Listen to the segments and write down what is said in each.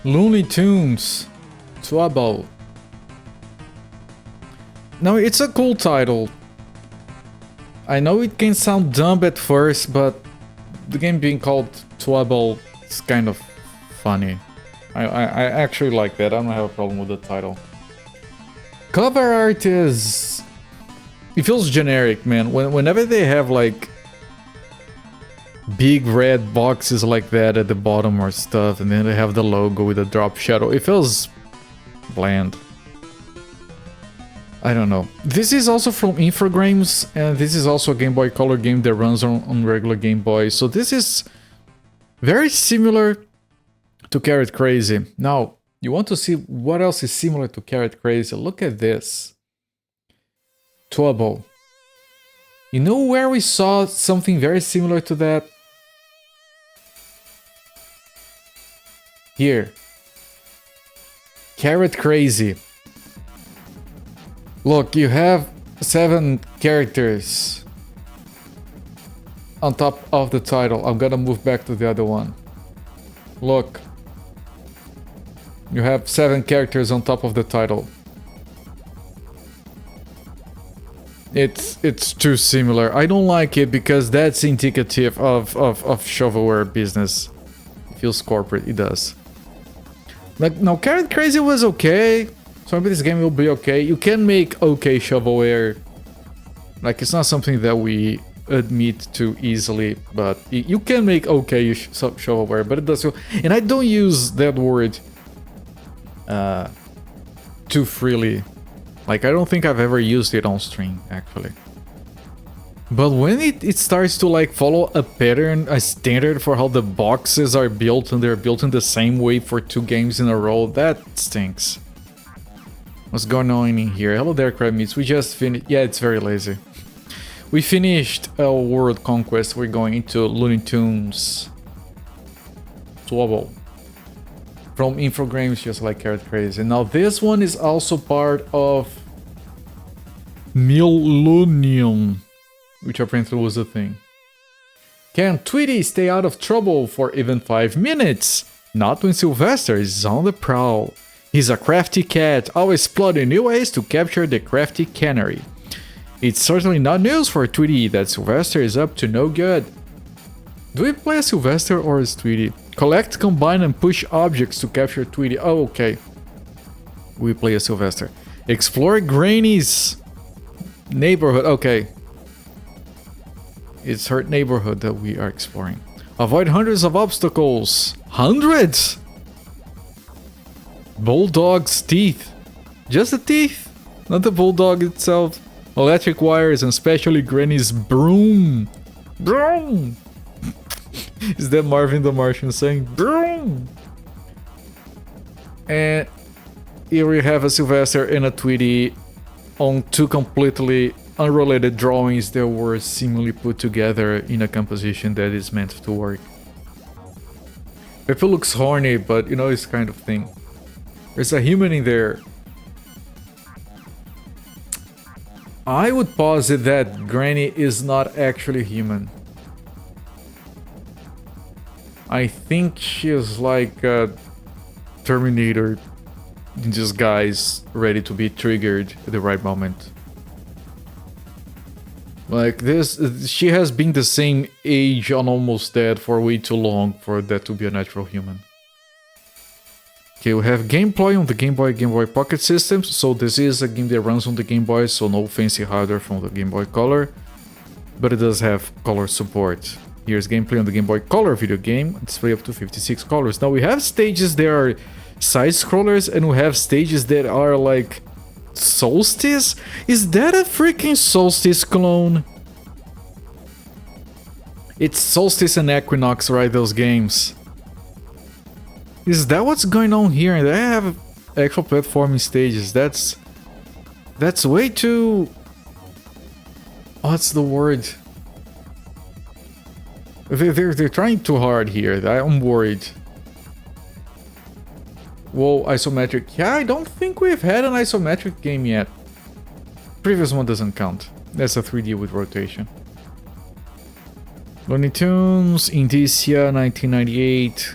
Looney Tunes, Twouble. No, it's a cool title. I know it can sound dumb at first, but the game being called Twouble is kind of funny. I actually like that. I don't have a problem with the title. Cover art is... It feels generic, man. Whenever they have like big red boxes like that at the bottom or stuff, and then they have the logo with a drop shadow, it feels bland. I don't know. This is also from Infogrames, and this is also a Game Boy Color game that runs on regular Game Boy. So this is very similar to Carrot Crazy. Now, you want to see what else is similar to Carrot Crazy? Look at this. Twouble. You know where we saw something very similar to that? Here. Carrot Crazy. Look, you have 7 characters on top of the title. I'm gonna move back to the other one. Look. You have 7 characters on top of the title. It's too similar. I don't like it because that's indicative of shovelware business. It feels corporate, it does. Like, no, Carrot Crazy was okay. So maybe this game will be okay. You can make okay shovelware. Like, it's not something that we admit too easily, but you can make okay shovelware, but it does feel... And I don't use that word too freely. Like, I don't think I've ever used it on stream, actually. But when it starts to, like, follow a pattern, a standard for how the boxes are built, and they're built in the same way for 2 games in a row, that stinks. What's going on in here? Hello there, Crab Meats. We just finished... Yeah, it's very lazy. We finished our World Conquest. We're going into Looney Tunes. Twouble. From Infogrames, just like Carrot Crazy. Now this one is also part of Millennium, which apparently was a thing. Can Tweety stay out of trouble for even 5 minutes? Not when Sylvester is on the prowl. He's a crafty cat, always plotting new ways to capture the crafty canary. It's certainly not news for Tweety that Sylvester is up to no good. Do we play as Sylvester or as Tweety? Collect, combine, and push objects to capture Tweety. Oh, okay. We play as Sylvester. Explore Granny's neighborhood. Okay. It's her neighborhood that we are exploring. Avoid hundreds of obstacles. Hundreds? Bulldog's teeth. Just the teeth, not the bulldog itself. Electric wires and especially Granny's broom. Broom! Is that Marvin the Martian saying broom? And here we have a Sylvester and a Tweety on 2 completely unrelated drawings that were seemingly put together in a composition that is meant to work. If it looks horny, but you know, it's kind of thing. There's a human in there. I would posit that Granny is not actually human. I think she is like a Terminator in disguise, ready to be triggered at the right moment. Like this, she has been the same age and almost dead for way too long for that to be a natural human. Okay, we have gameplay on the Game Boy Pocket systems. So this is a game that runs on the Game Boy, so no fancy hardware from the Game Boy Color. But it does have color support. Here's gameplay on the Game Boy Color video game. Display up to 56 colors. Now we have stages that are side-scrollers, and we have stages that are like... Solstice? Is that a freaking Solstice clone? It's Solstice and Equinox, right? Those games. Is that what's going on here? They have actual platforming stages. That's way too... What's the word? They're trying too hard here. I'm worried. Whoa, isometric. Yeah, I don't think we've had an isometric game yet. Previous one doesn't count. That's a 3D with rotation. Looney Tunes, Indicia, 1998.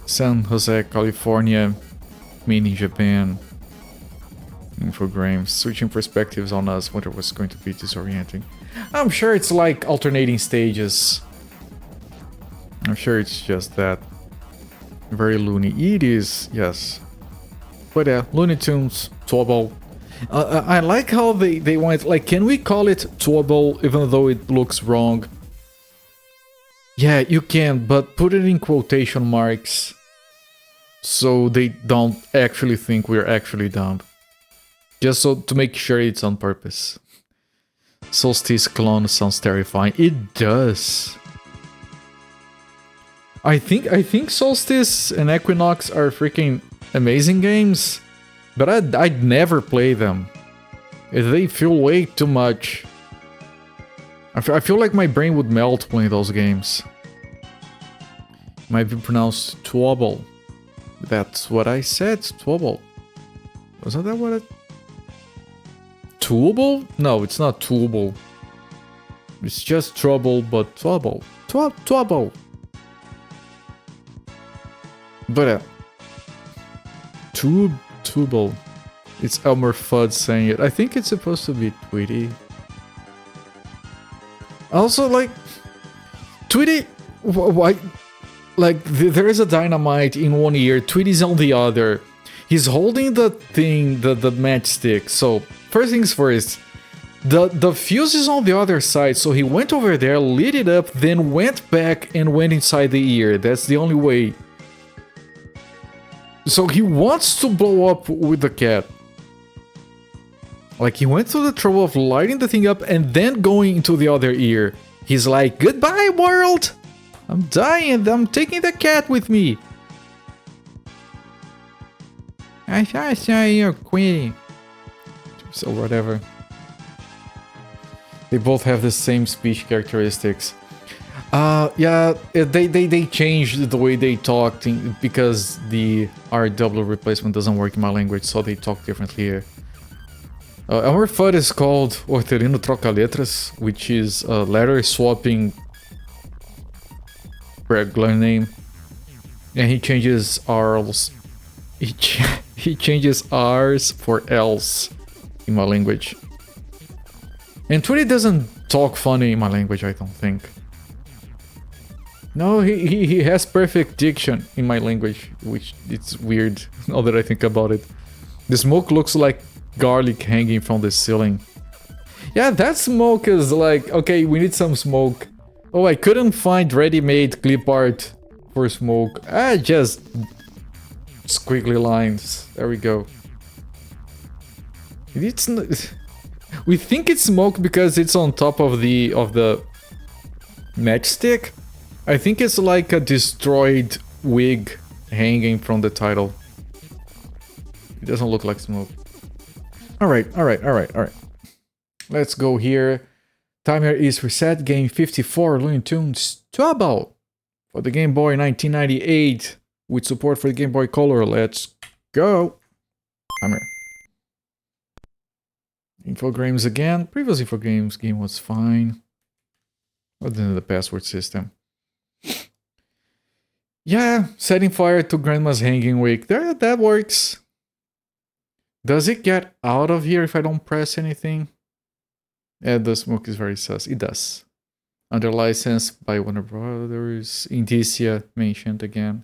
San Jose, California, made in Japan. Infogrames, switching perspectives on us, whether it was going to be disorienting. I'm sure it's like alternating stages. I'm sure it's just that. Very Looney. It is, yes. But yeah, Looney Tunes, Twouble. I like how they went, like, can we call it Twouble even though it looks wrong? Yeah, you can, but put it in quotation marks so they don't actually think we're actually dumb. Just so to make sure it's on purpose. Solstice clone sounds terrifying. It does. I think Solstice and Equinox are freaking amazing games, but I'd never play them. They feel way too much. I feel like my brain would melt playing those games. Might be pronounced Twouble. That's what I said, Twouble. Wasn't that what it... Twouble? No, it's not Twouble. It's just trouble, but Twouble. Twouble. But Twouble. It's Elmer Fudd saying it. I think it's supposed to be Tweety. Also, like, Tweety, why? Like, there is a dynamite in one ear, Tweety's on the other. He's holding the thing, the matchstick. So first things first, the fuse is on the other side. So he went over there, lit it up, then went back and went inside the ear. That's the only way. So he wants to blow up with the cat. Like, he went through the trouble of lighting the thing up and then going into the other ear. He's like, goodbye, world! I'm dying, I'm taking the cat with me. I saw you're quitting. So whatever. They both have the same speech characteristics. Yeah, they changed the way they talk because the RW replacement doesn't work in my language, so they talk differently here. Our FUD is called Orterino Troca Letras, which is a letter swapping regular name, and he changes R's. He changes R's for L's in my language. And Tweety doesn't talk funny in my language, I don't think. No, he has perfect diction in my language, which it's weird now that I think about it. The smoke looks like garlic hanging from the ceiling. Yeah, that smoke is like, okay, we need some smoke. Oh, I couldn't find ready-made clip art for smoke. Just squiggly lines. There we go. It's not, we think it's smoke because it's on top of the matchstick. I think it's like a destroyed wig hanging from the title. It doesn't look like smoke. Alright. Let's go here. Timer is reset. Game 54, Looney Tunes Twouble for the Game Boy 1998 with support for the Game Boy Color. Let's go. Timer. Infogrames again. Previous Infogrames game was fine. Other than the password system. Yeah, setting fire to Grandma's hanging wig. There, that works. Does it get out of here if I don't press anything? Yeah, the smoke is very sus. It does. Under license by Warner Brothers. Indicia mentioned again.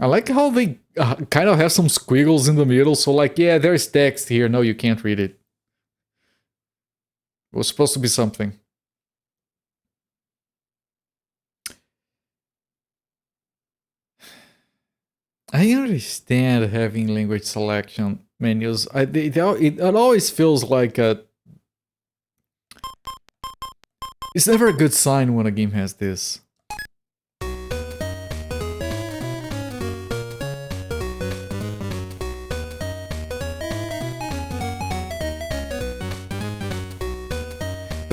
I like how they kind of have some squiggles in the middle. So like, yeah, there's text here. No, you can't read it. It was supposed to be something. I understand having language selection menus. It always feels like a... It's never a good sign when a game has this.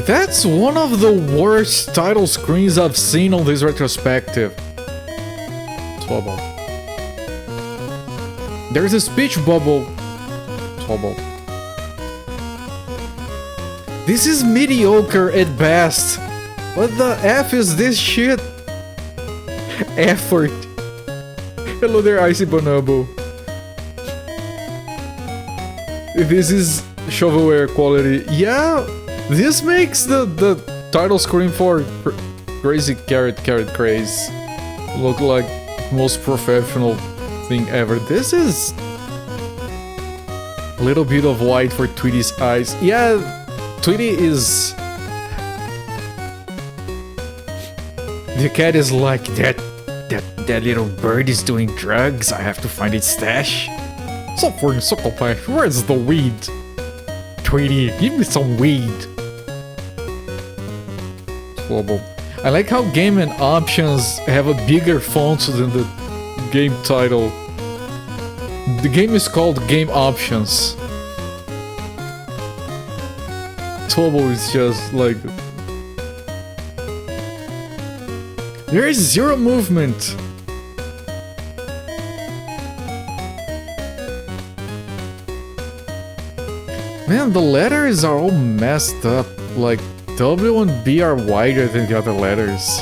That's one of the worst title screens I've seen on this retrospective. Twouble. There's a speech bubble. Twouble. This is mediocre at best. What the F is this shit? effort. Hello there, Icy Bonobo. This is shovelware quality. Yeah, this makes the title screen for Crazy Carrot Craze look like the most professional thing ever. This is a little bit of white for Tweety's eyes. Yeah, Tweety is... The cat is like, that little bird is doing drugs. I have to find its stash. Suffering suckleback, where's the weed? Tweety, give me some weed. Twouble. I like how game and options have a bigger font than the game title. The game is called Game Options. Twouble is just like... There is zero movement. Man, the letters are all messed up. Like, W and B are wider than the other letters.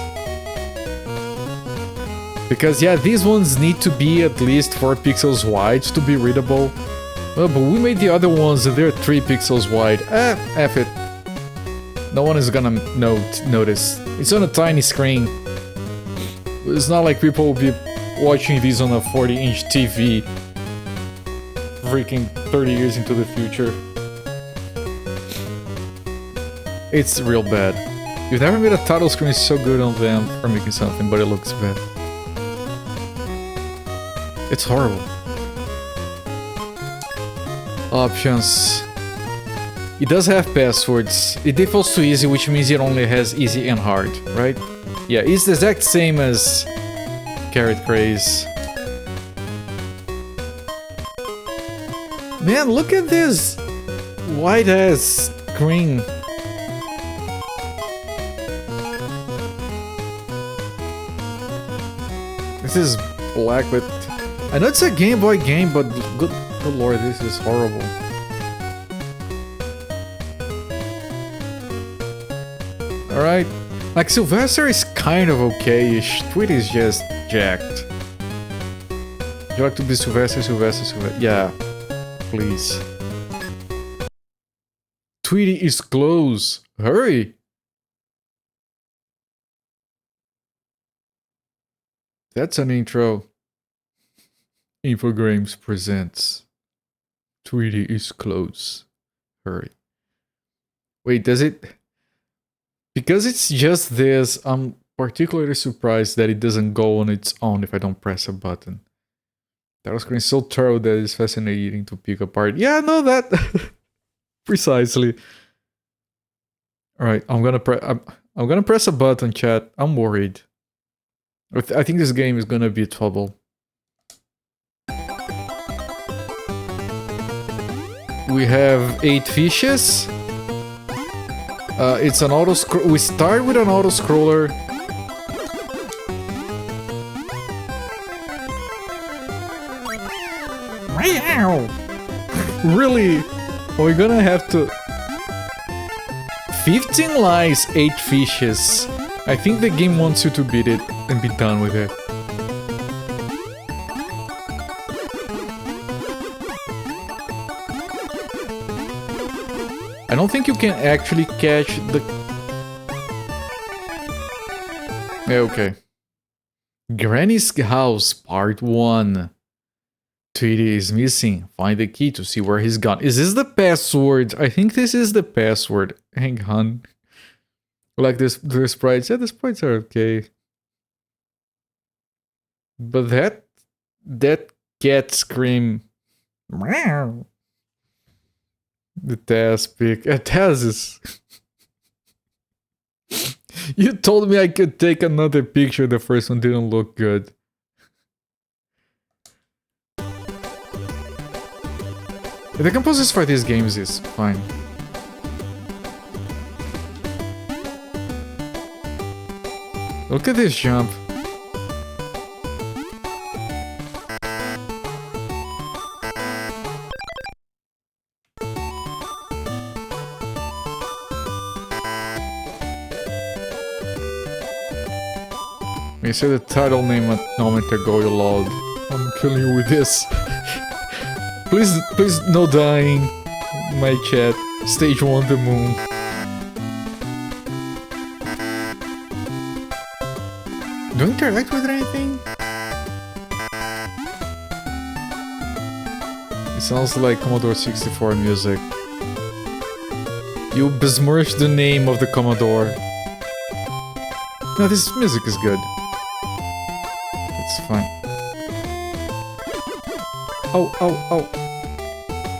Because, yeah, these ones need to be at least 4 pixels wide to be readable. Well, but we made the other ones and they're 3 pixels wide. F it. No one is gonna notice. It's on a tiny screen. It's not like people will be watching these on a 40-inch TV. Freaking 30 years into the future. It's real bad. You've never made a title screen so good on them for making something, but it looks bad. It's horrible. Options. It does have passwords. It defaults to easy, which means it only has easy and hard, right? Yeah, it's the exact same as Carrot Craze. Man, look at this white-ass screen. This is black, but... I know it's a Game Boy game, but good lord, this is horrible. Alright. Like, Sylvester is kind of okay-ish. Tweety is just jacked. Would you like to be Sylvester? Yeah. Please. Tweety is close. Hurry! That's an intro. Infogrames presents. Tweety is close. Hurry. Wait, does it... Because it's just this, I'm particularly surprised that it doesn't go on its own if I don't press a button. That screen is so thorough that it's fascinating to pick apart. Yeah, no, that... Precisely. Alright, I'm gonna press a button, chat. I'm worried. I think this game is gonna be Twouble. We have 8 fishes. It's an auto-scroll. We start with an auto-scroller. Really? Are we gonna have to... 15 lives, 8 fishes. I think the game wants you to beat it and be done with it. I don't think you can actually catch the... Yeah, okay. Granny's House, Part 1. Tweety is missing. Find the key to see where he's gone. Is this the password? I think this is the password. Hang on. Like this, the sprites. Yeah, the sprites are okay. But that cat scream. Meow. The Taz pic. Taz is... You told me I could take another picture. The first one didn't look good. The composers for these games is fine. Look at this jump. You say the title name a moment ago, you loud. I'm killing you with this. Please, no dying. My chat. Stage 1, the moon. Do you interact with anything? It sounds like Commodore 64 music. You besmirched the name of the Commodore. No, this music is good. It's fine. Oh, oh, oh.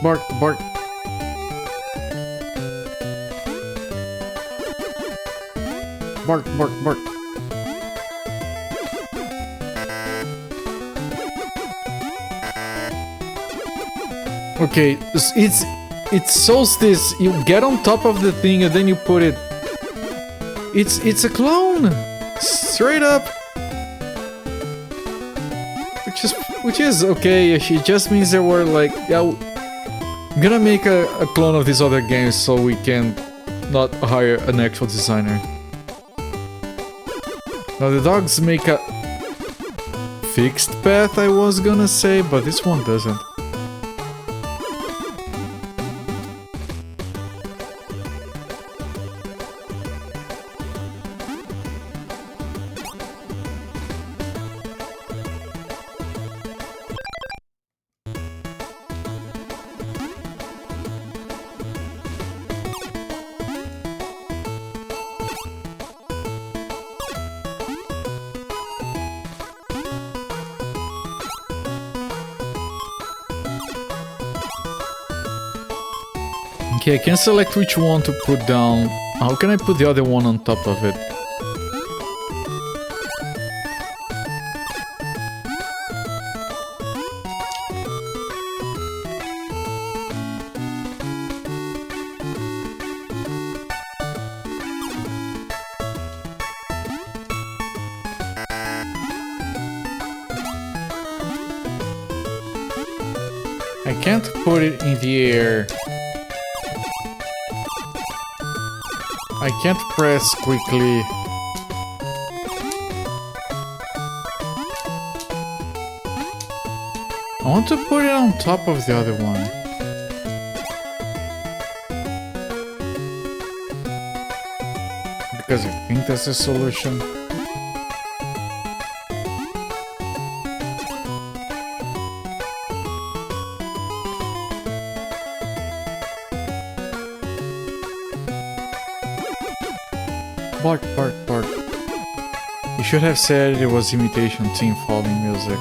Bark, bark. Bark, bark, bark. Okay, it shows this. You get on top of the thing and then you put it. It's a clone, straight up. Which is okay. It just means there were like, yeah, I'm gonna make a clone of these other games so we can not hire an actual designer. Now the dogs make a fixed path, I was gonna say, but this one doesn't. Okay, I can select which one to put down. How can I put the other one on top of it? I can't put it in the air. I can't press quickly. I want to put it on top of the other one. Because I think that's the solution. Bark, bark, bark. You should have said it was imitation team falling music.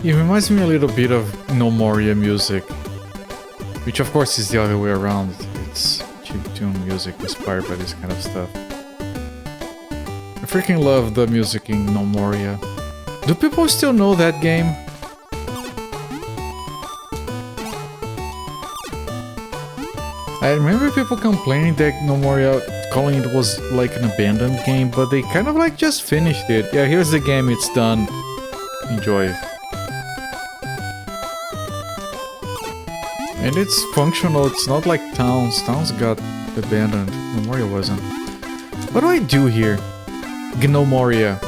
It reminds me a little bit of No Moria music, which of course is the other way around. It's chiptune music inspired by this kind of stuff. I freaking love the music in No Moria. Do people still know that game? I remember people complaining that No Moria, calling it was like an abandoned game, but they kind of like just finished it. Yeah, here's the game, it's done. Enjoy. And it's functional, it's not like Towns. Towns got abandoned. Gnomoria wasn't. What do I do here? Gnomoria.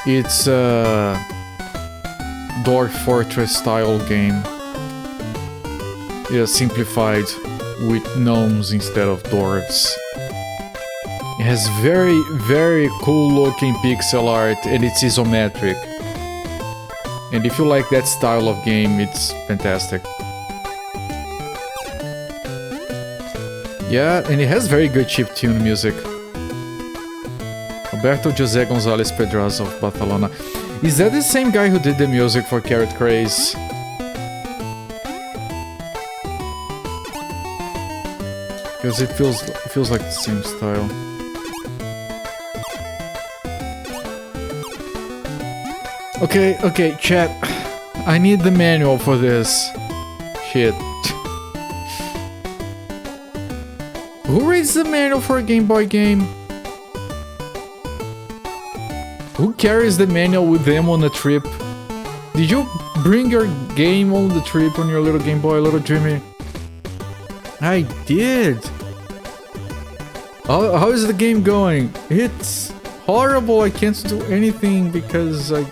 It's a Dwarf Fortress style game. Yeah, simplified with gnomes instead of dwarves. It has very, very cool looking pixel art and it's isometric. And if you like that style of game, it's fantastic. Yeah, and it has very good chiptune music. Alberto José González Pedraza of Barcelona. Is that the same guy who did the music for Carrot Craze? Because it feels like the same style. Okay, chat. I need the manual for this. Shit. Who reads the manual for a Game Boy game? Who carries the manual with them on a trip? Did you bring your game on the trip on your little Game Boy, little Jimmy? I did. How is the game going? It's horrible. I can't do anything because I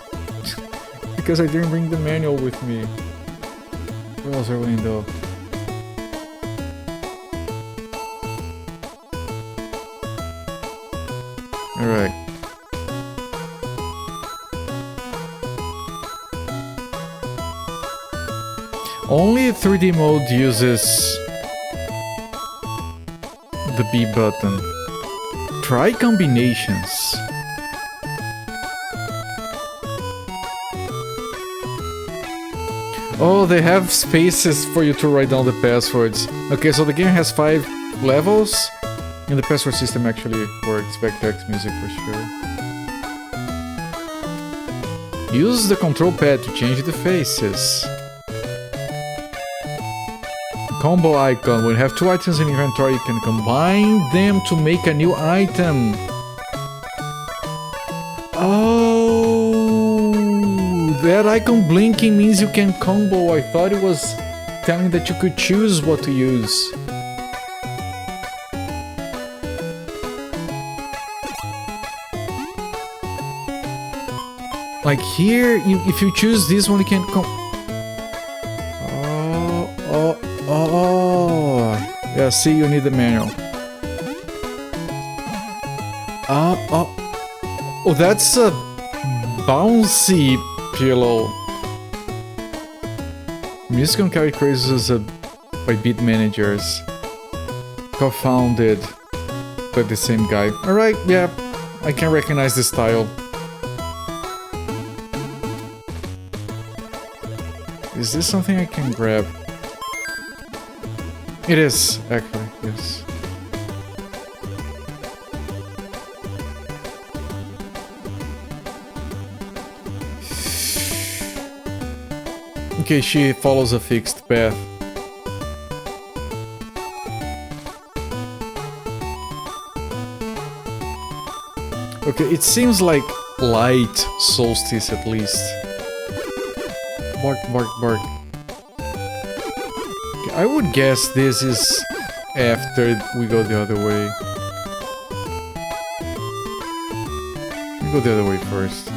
didn't bring the manual with me. Where was our window? All right. Only 3D mode uses the B button. Try combinations. Oh, they have spaces for you to write down the passwords. Okay, so the game has 5 levels, and the password system actually works. Back text music for sure. Use the control pad to change the faces. Combo icon. When you have 2 items in inventory, you can combine them to make a new item. Oh, that icon blinking means you can combo. I thought it was telling that you could choose what to use. Like here, if you choose this one, you can yeah, see, you need the manual. Oh, that's a bouncy pillow. Music on Carry Crazes by Beat Managers. Co-founded by the same guy. Alright, yeah, I can recognize the style. Is this something I can grab? It is, actually, yes. Okay, she follows a fixed path. Okay, it seems like light solstice at least. Bark, bark, bark. I would guess this is after we go the other way. We go the other way first.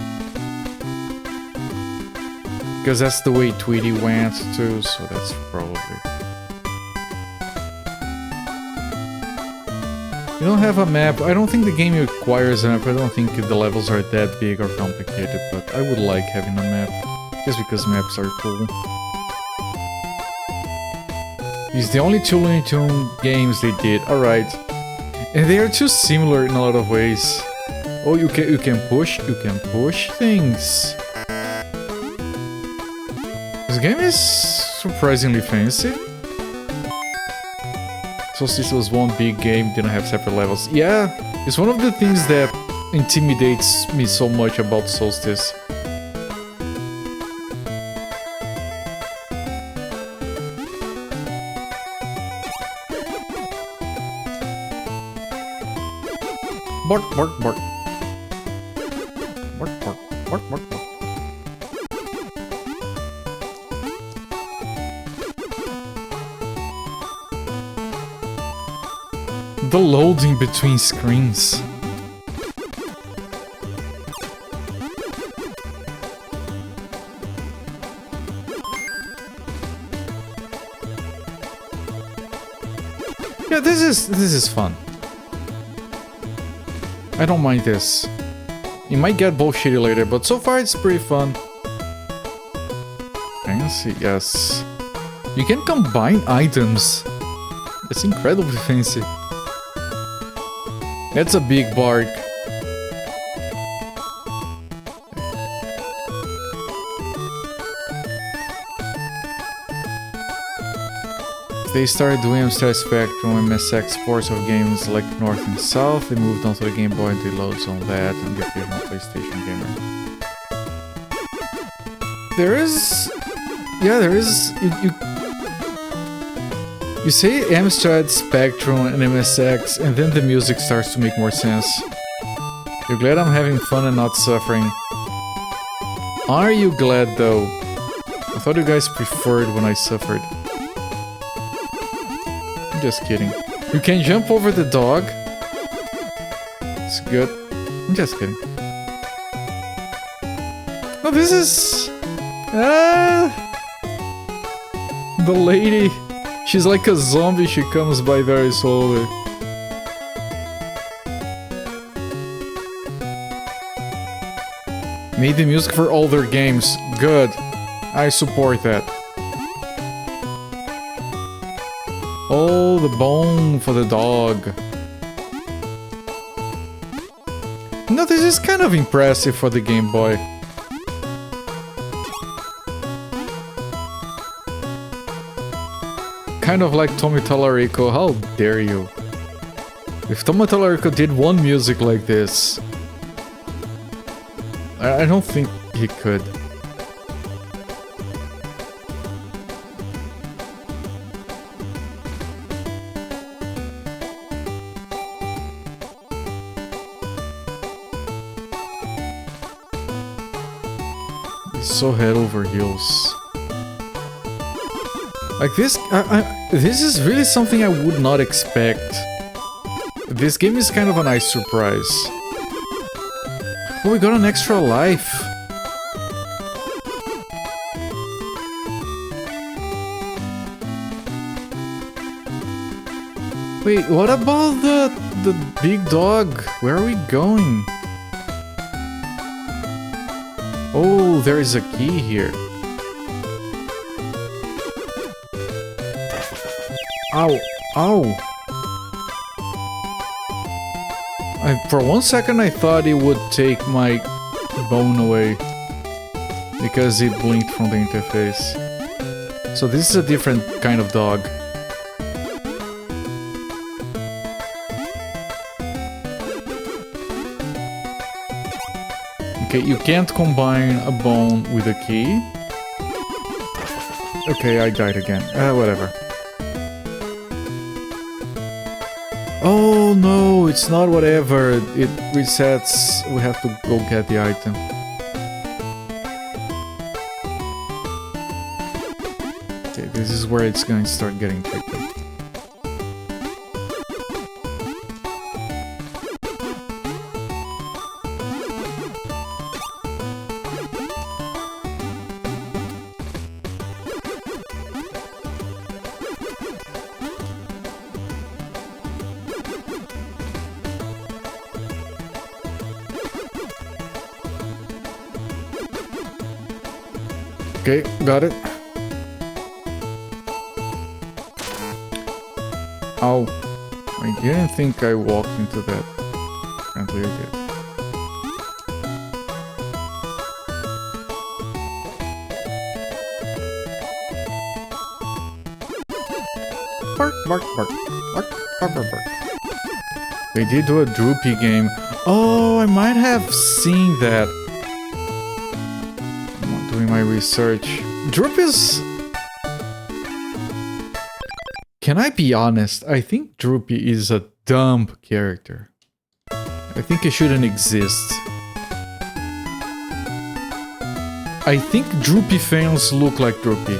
Because that's the way Tweety went too, so that's probably... You don't have a map. I don't think the game requires a map. I don't think the levels are that big or complicated, but I would like having a map. Just because maps are cool. It's the only 2 Looney Tunes games they did, alright. And they are too similar in a lot of ways. Oh, you can push things. This game is surprisingly fancy. Solstice was one big game, didn't have separate levels. Yeah, it's one of the things that intimidates me so much about Solstice. Bark, bark, bark. Bark, bark, bark, bark, bark. The loading between screens. Yeah, this is fun. I don't mind this. It might get bullshitty later, but so far it's pretty fun. Fancy, yes. You can combine items. It's incredibly fancy. That's a big bark. They started doing Amstrad Spectrum MSX ports of games like North and South. They moved on to the Game Boy and they loads on that and the occasional PlayStation gamer. There is... Yeah, there is... You say Amstrad, Spectrum, and MSX, and then the music starts to make more sense. You're glad I'm having fun and not suffering. Are you glad, though? I thought you guys preferred when I suffered. I'm just kidding. You can jump over the dog. It's good. I'm just kidding. Oh, this is... the lady... She's like a zombie, she comes by very slowly. Made the music for all their games. Good. I support that. Oh, the bone for the dog. No, this is kind of impressive for the Game Boy. Kind of like Tommy Tallarico, how dare you? If Tommy Tallarico did one music like this, I don't think he could. It's so head over heels. Like this, this is really something I would not expect. This game is kind of a nice surprise. Oh, we got an extra life. Wait, what about the big dog? Where are we going? Oh, there is a key here. Ow! Ow! For one second I thought it would take my bone away because it blinked from the interface. So this is a different kind of dog. Okay, you can't combine a bone with a key. Okay, I died again. Whatever. Oh no, it's not whatever. It resets. We have to go get the item. Okay, this is where it's going to start getting tricky. Okay, got it. Ow. I didn't think I walked into that. Apparently I did. Bark, bark, bark. Bark, bark, bark, bark. They did do a droopy game. Oh, I might have seen that. My research. Droop is... Can I be honest? I think Droopy is a dumb character. I think it shouldn't exist. I think Droopy fans look like Droopy.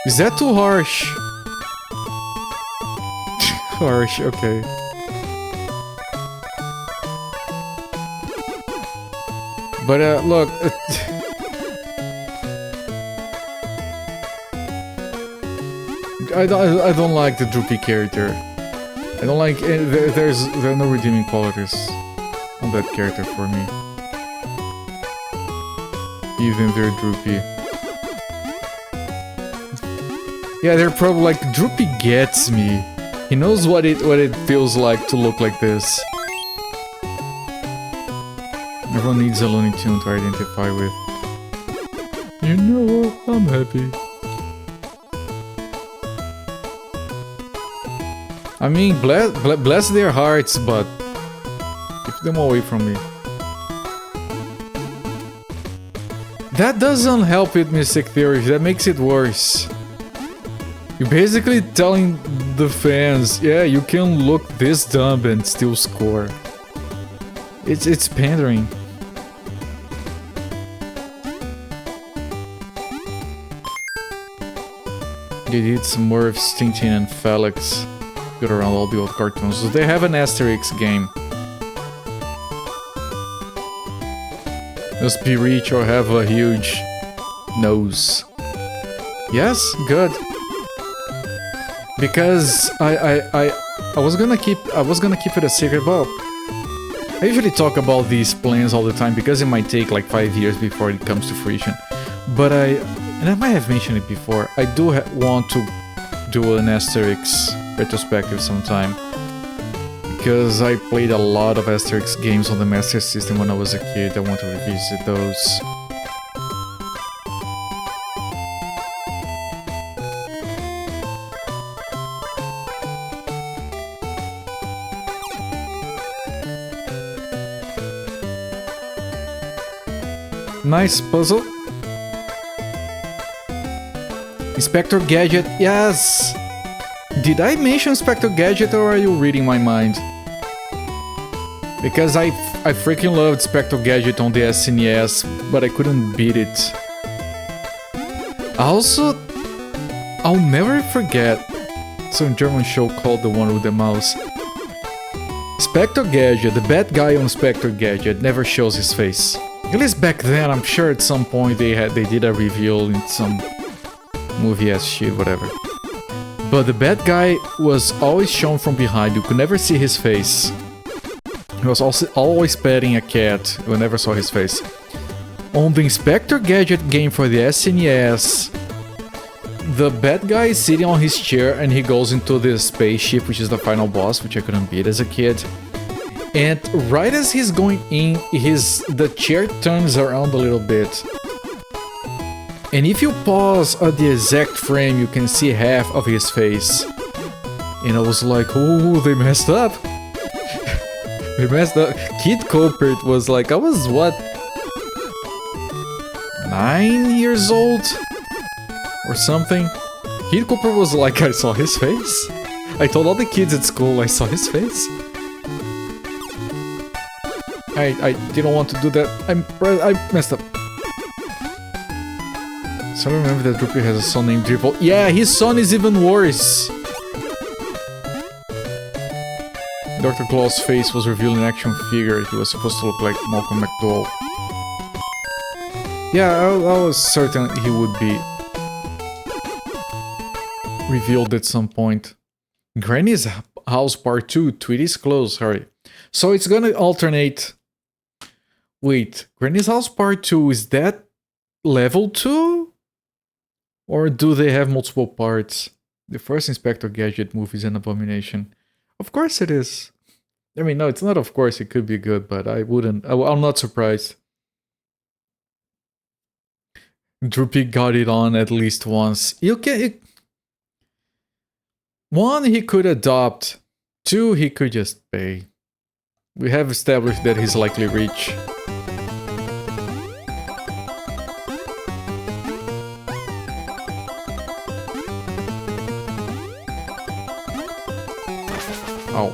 Is that too harsh? Harsh, okay. But look, I don't like the Droopy character. I don't like there are no redeeming qualities on that character for me. Even they're Droopy. Yeah, they're probably like Droopy gets me. He knows what it feels like to look like this. Everyone needs a Looney Tune to identify with. You know, I'm happy. I mean, bless their hearts, but keep them away from me. That doesn't help with Mystic Theories, that makes it worse. You're basically telling the fans, yeah, you can look this dumb and still score. It's pandering. They did some more of Tintin and Felix. Good around all the old cartoons. So they have an Asterix game. Must be rich or have a huge nose. Yes, good. Because I was gonna keep it a secret, but I usually talk about these plans all the time because it might take like 5 years before it comes to fruition. But and I might have mentioned it before, I do want to do an Asterix retrospective sometime. Because I played a lot of Asterix games on the Master System when I was a kid, I want to revisit those. Nice puzzle. Inspector Gadget, yes! Did I mention Inspector Gadget or are you reading my mind? Because I freaking loved Inspector Gadget on the SNES, but I couldn't beat it. Also, I'll never forget some German show called The One with the Mouse. Inspector Gadget, the bad guy on Inspector Gadget, never shows his face. At least back then, I'm sure at some point they did a reveal in some movie-ass shit, whatever. But the bad guy was always shown from behind, you could never see his face. He was also always petting a cat, you never saw his face. On the Inspector Gadget game for the SNES, the bad guy is sitting on his chair and he goes into the spaceship, which is the final boss, which I couldn't beat as a kid. And right as he's going in, the chair turns around a little bit. And if you pause at the exact frame, you can see half of his face. And I was like, oh, they messed up. They messed up. Kid Culprit was like, I was what? 9 years old? Or something? Kid Culprit was like, I saw his face. I told all the kids at school I saw his face. I didn't want to do that. I messed up. So I remember that Droopy has a son named Dribble. Yeah, his son is even worse. Dr. Claw's face was revealed in action figure. He was supposed to look like Malcolm McDowell. Yeah, I was certain he would be revealed at some point. Granny's House Part 2. Tweety's close. Hurry. So it's gonna alternate. Wait, Granny's House Part 2, is that level 2? Or do they have multiple parts? The first Inspector Gadget movie is an abomination. Of course it is. I mean, no, it's not of course, it could be good, but I'm not surprised. Droopy got it on at least once. One, he could adopt. Two, he could just pay. We have established that he's likely rich. Oh.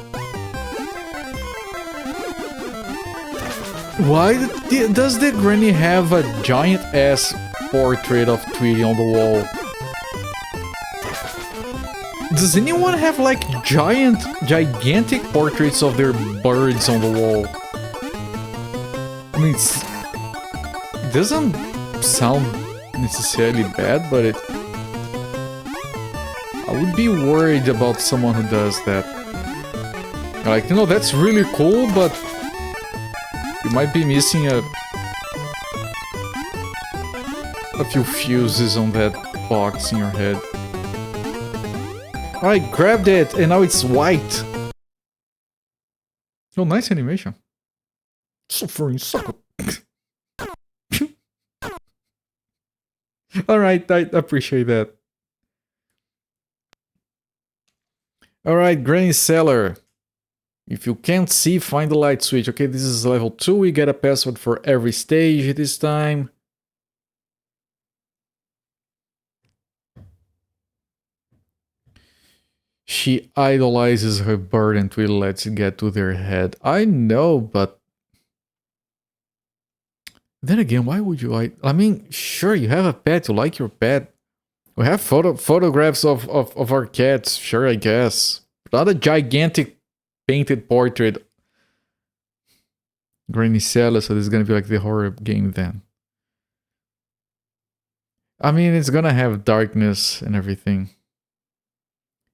Why does the granny have a giant ass portrait of Tweety on the wall? Does anyone have like gigantic portraits of their birds on the wall? I mean, it doesn't sound necessarily bad, but I would be worried about someone who does that. Like, you know, that's really cool, but you might be missing a few fuses on that box in your head. I grabbed it, and now it's white. Oh, nice animation. Suffering sucker. Alright, I appreciate that. Alright, Granny Cellar. If you can't see, find the light switch. Okay, this is level 2. We get a password for every stage this time. she idolizes her bird and we lets it get to their head. I know, but then again, why would you like? I mean, sure, you have a pet, you like your pet. We have photographs of our cats, sure, I guess. Not a gigantic painted portrait. Granny Sella, so this is gonna be like the horror game then. I mean, it's gonna have darkness and everything.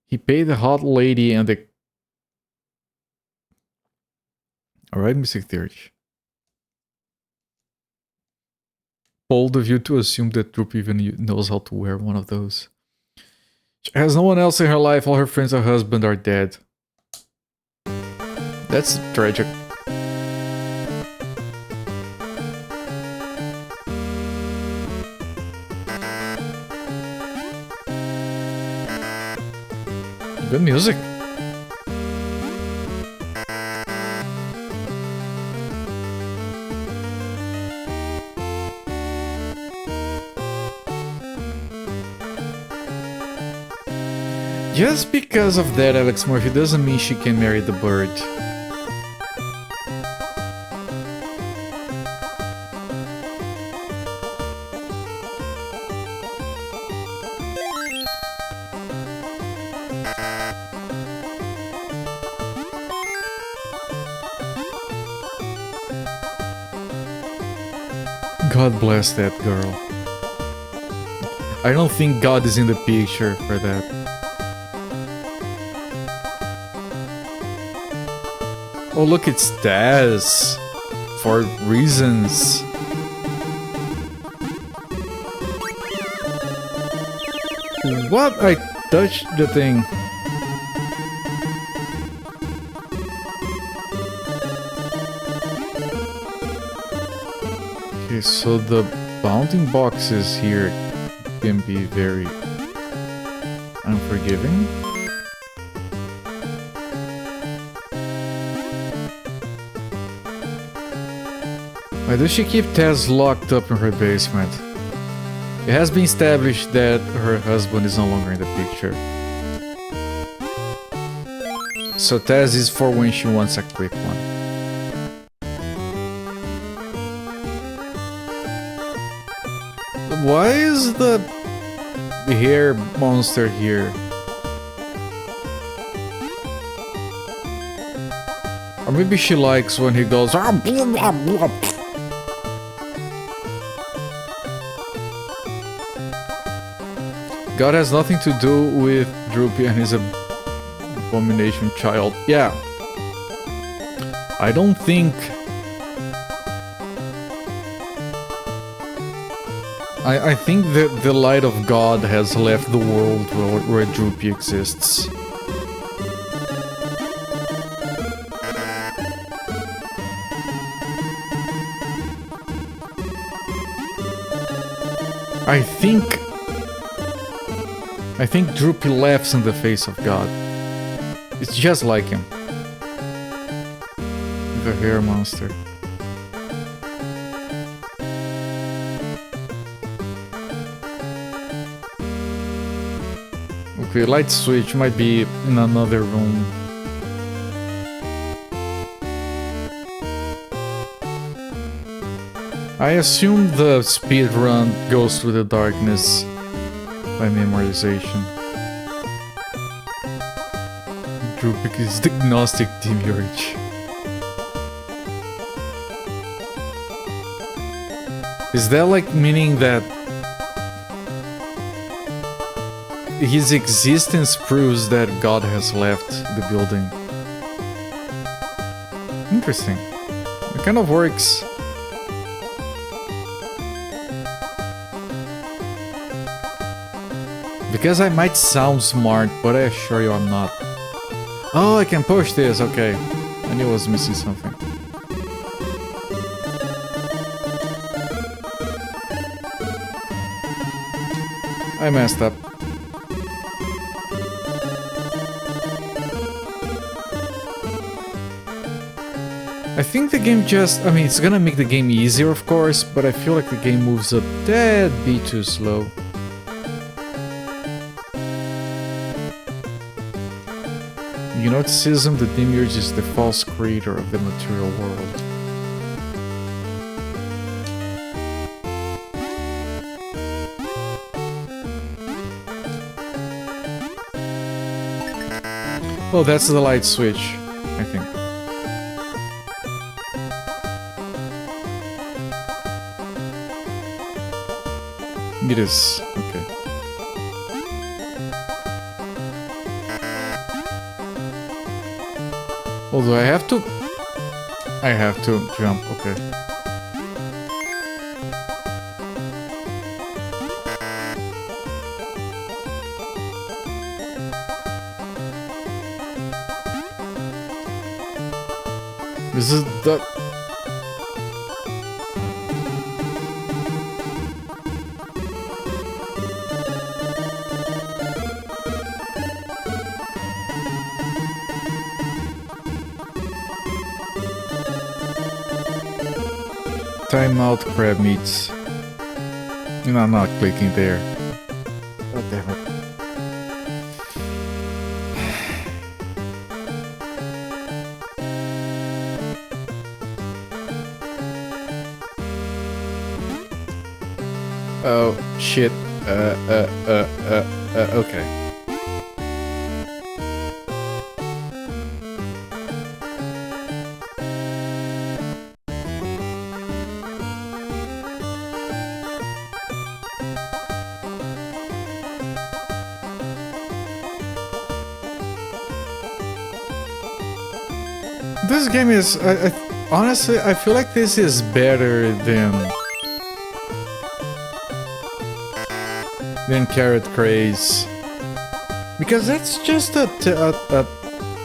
He paid the hot lady and the... Alright, Mystic Theurge. Bold of you to assume that Droop even knows how to wear one of those. She has no one else in her life, all her friends and husband are dead. That's tragic. Good music. Just because of that, Alex Murphy, doesn't mean she can marry the bird. God bless that girl. I don't think God is in the picture for that. Oh look, it's Taz. For reasons. What? I touched the thing. Okay, so the bounding boxes here can be very unforgiving. Why does she keep Taz locked up in her basement? It has been established that her husband is no longer in the picture. So Taz is for when she wants a quick one. Why is the hair monster here? Or maybe she likes when he goes... God has nothing to do with Droopy and his abomination child. Yeah. I don't think... I think that the light of God has left the world where Droopy exists. I think Droopy laughs in the face of God. It's just like him. The hair monster. Okay, light switch might be in another room. I assume the speed run goes through the darkness by memorization. Droopy is the Gnostic Demiurge. Is that like meaning that his existence proves that God has left the building? Interesting. It kind of works. Because I might sound smart, but I assure you I'm not. Oh, I can push this, okay. I knew I was missing something. I messed up. I think the game just... I mean, it's gonna make the game easier, of course, but I feel like the game moves a tad bit too slow. Gnosticism, the demiurge, is the false creator of the material world. Oh, that's the light switch, I think. It is. Okay. Oh, do I have to? I have to jump, okay. This is the... Timeout crab meats. No, I'm not clicking there. God damn it. Oh, shit. Okay. This game is, honestly, I feel like this is better than Carrot Craze, because that's just a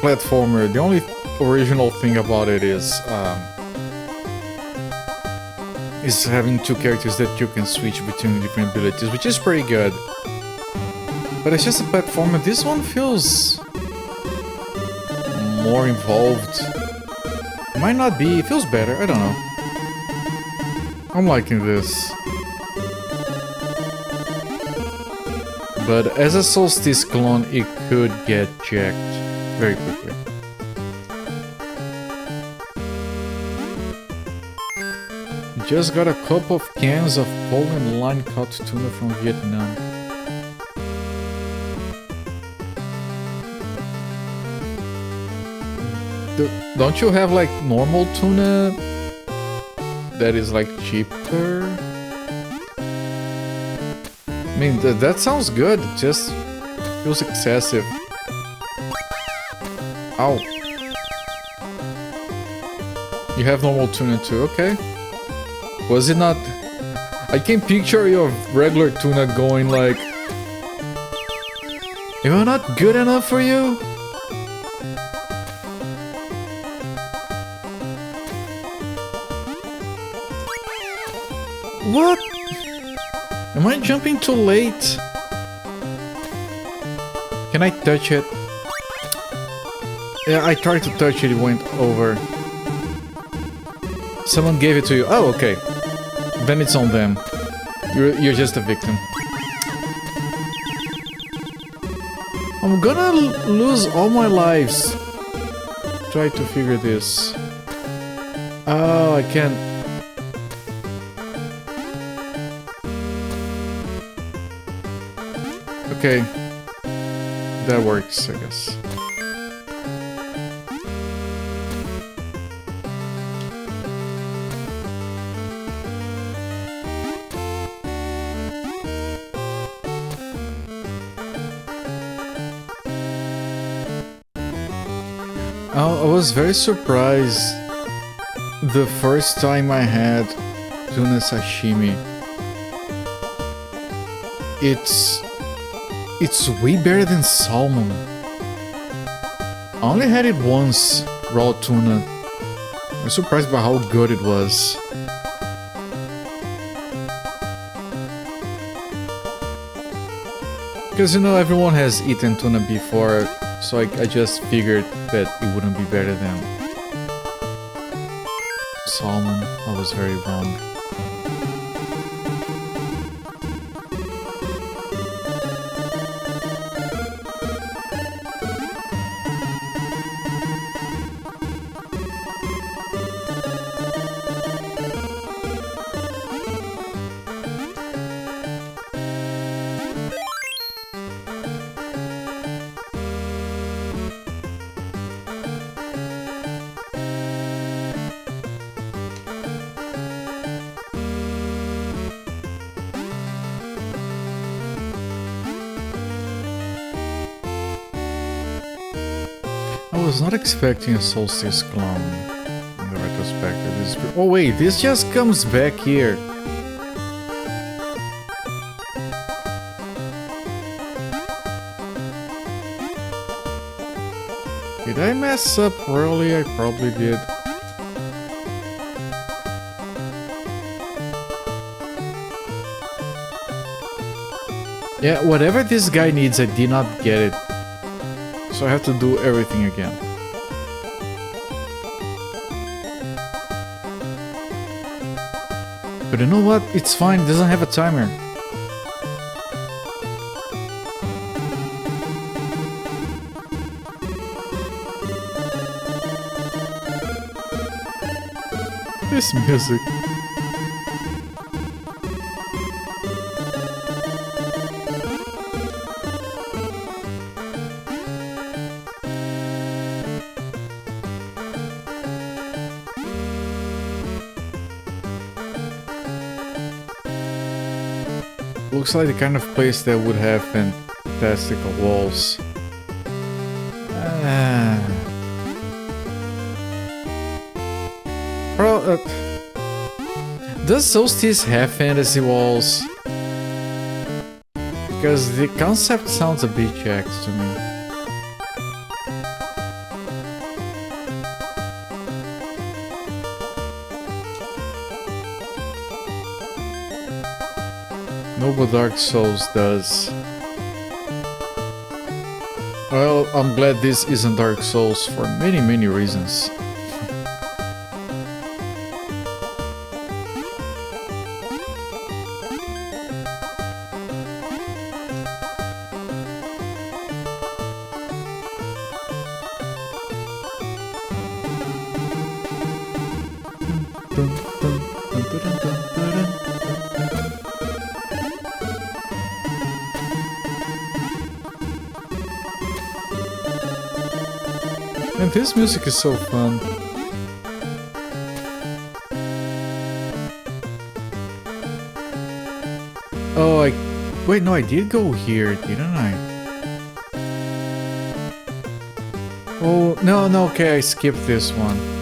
platformer. The only original thing about it is having two characters that you can switch between different abilities, which is pretty good. But it's just a platformer. This one feels more involved. Might not be. It feels better. I don't know. I'm liking this. But as a Solstice clone, it could get jacked very quickly. Just got a couple of cans of Poland line caught tuna from Vietnam. Don't you have like normal tuna that is like cheaper? I mean, that sounds good, it just feels excessive. Ow. You have normal tuna too, okay. Was it not... I can picture your regular tuna going like... Am I not good enough for you? What? Am I jumping too late? Can I touch it? Yeah, I tried to touch it, it went over. Someone gave it to you. Oh, okay. Then it's on them. You're just a victim. I'm gonna lose all my lives. Try to figure this. Oh, I can't. Okay, that works, I guess. I was very surprised the first time I had tuna sashimi. It's way better than salmon. I only had it once, raw tuna. I was surprised by how good it was. Because, you know, everyone has eaten tuna before, so I just figured that it wouldn't be better than salmon. I was very wrong. I was not expecting a Solstice clone in the retrospective. Oh wait, this just comes back here. Did I mess up early? I probably did. Yeah, whatever this guy needs, I did not get it. So I have to do everything again. But you know what? It's fine, it doesn't have a timer. This music. Looks like the kind of place that would have fantastical walls. Does Solstice have fantasy walls? Because the concept sounds a bit checked to me. No, but Dark Souls does. Well, I'm glad this isn't Dark Souls for many reasons. And this music is so fun. Oh, wait, no, I did go here, didn't I? Oh, no, okay, I skipped this one.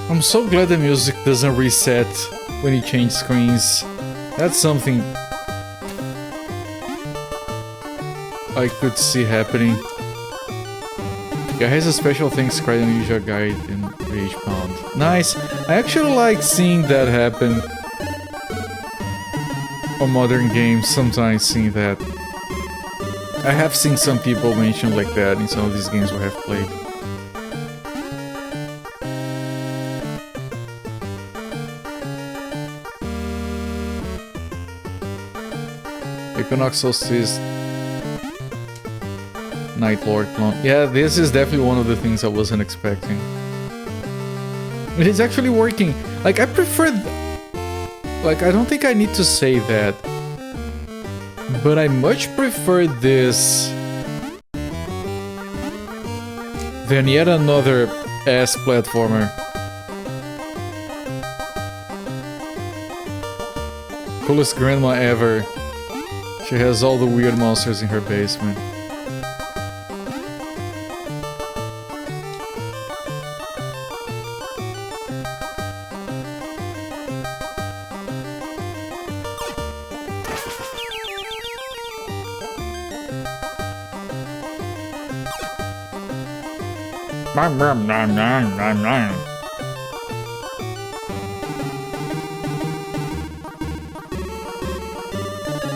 I'm so glad the music doesn't reset when you change screens. That's something I could see happening. Yeah, has a special thanks credit Ninja Guide in Rage Pound. Nice! I actually like seeing that happen on modern games, sometimes seeing that. I have seen some people mention like that in some of these games we have played. Equinox Solstice Night Lord clone. Yeah, this is definitely one of the things I wasn't expecting. It is actually working. Like, I prefer... Like, I don't think I need to say that. But I much prefer this than yet another ass platformer. Coolest grandma ever. She has all the weird monsters in her basement.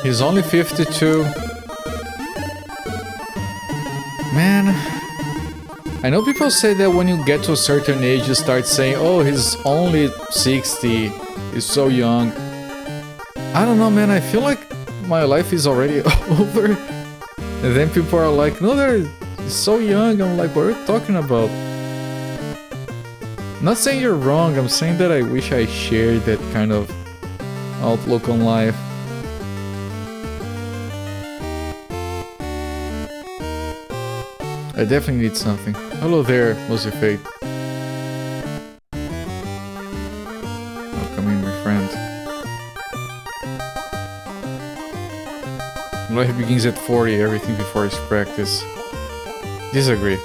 He's only 52. Man, I know people say that when you get to a certain age you start saying, oh, he's only 60, he's so young. I don't know, man. I feel like my life is already over. And then people are like, no, they're so young. I'm like, what are you talking about? Not saying you're wrong. I'm saying that I wish I shared that kind of outlook on life. I definitely need something. Hello there, Mosey Fate. Welcome in, my friend. Life begins at 40, everything before is practice. Disagree.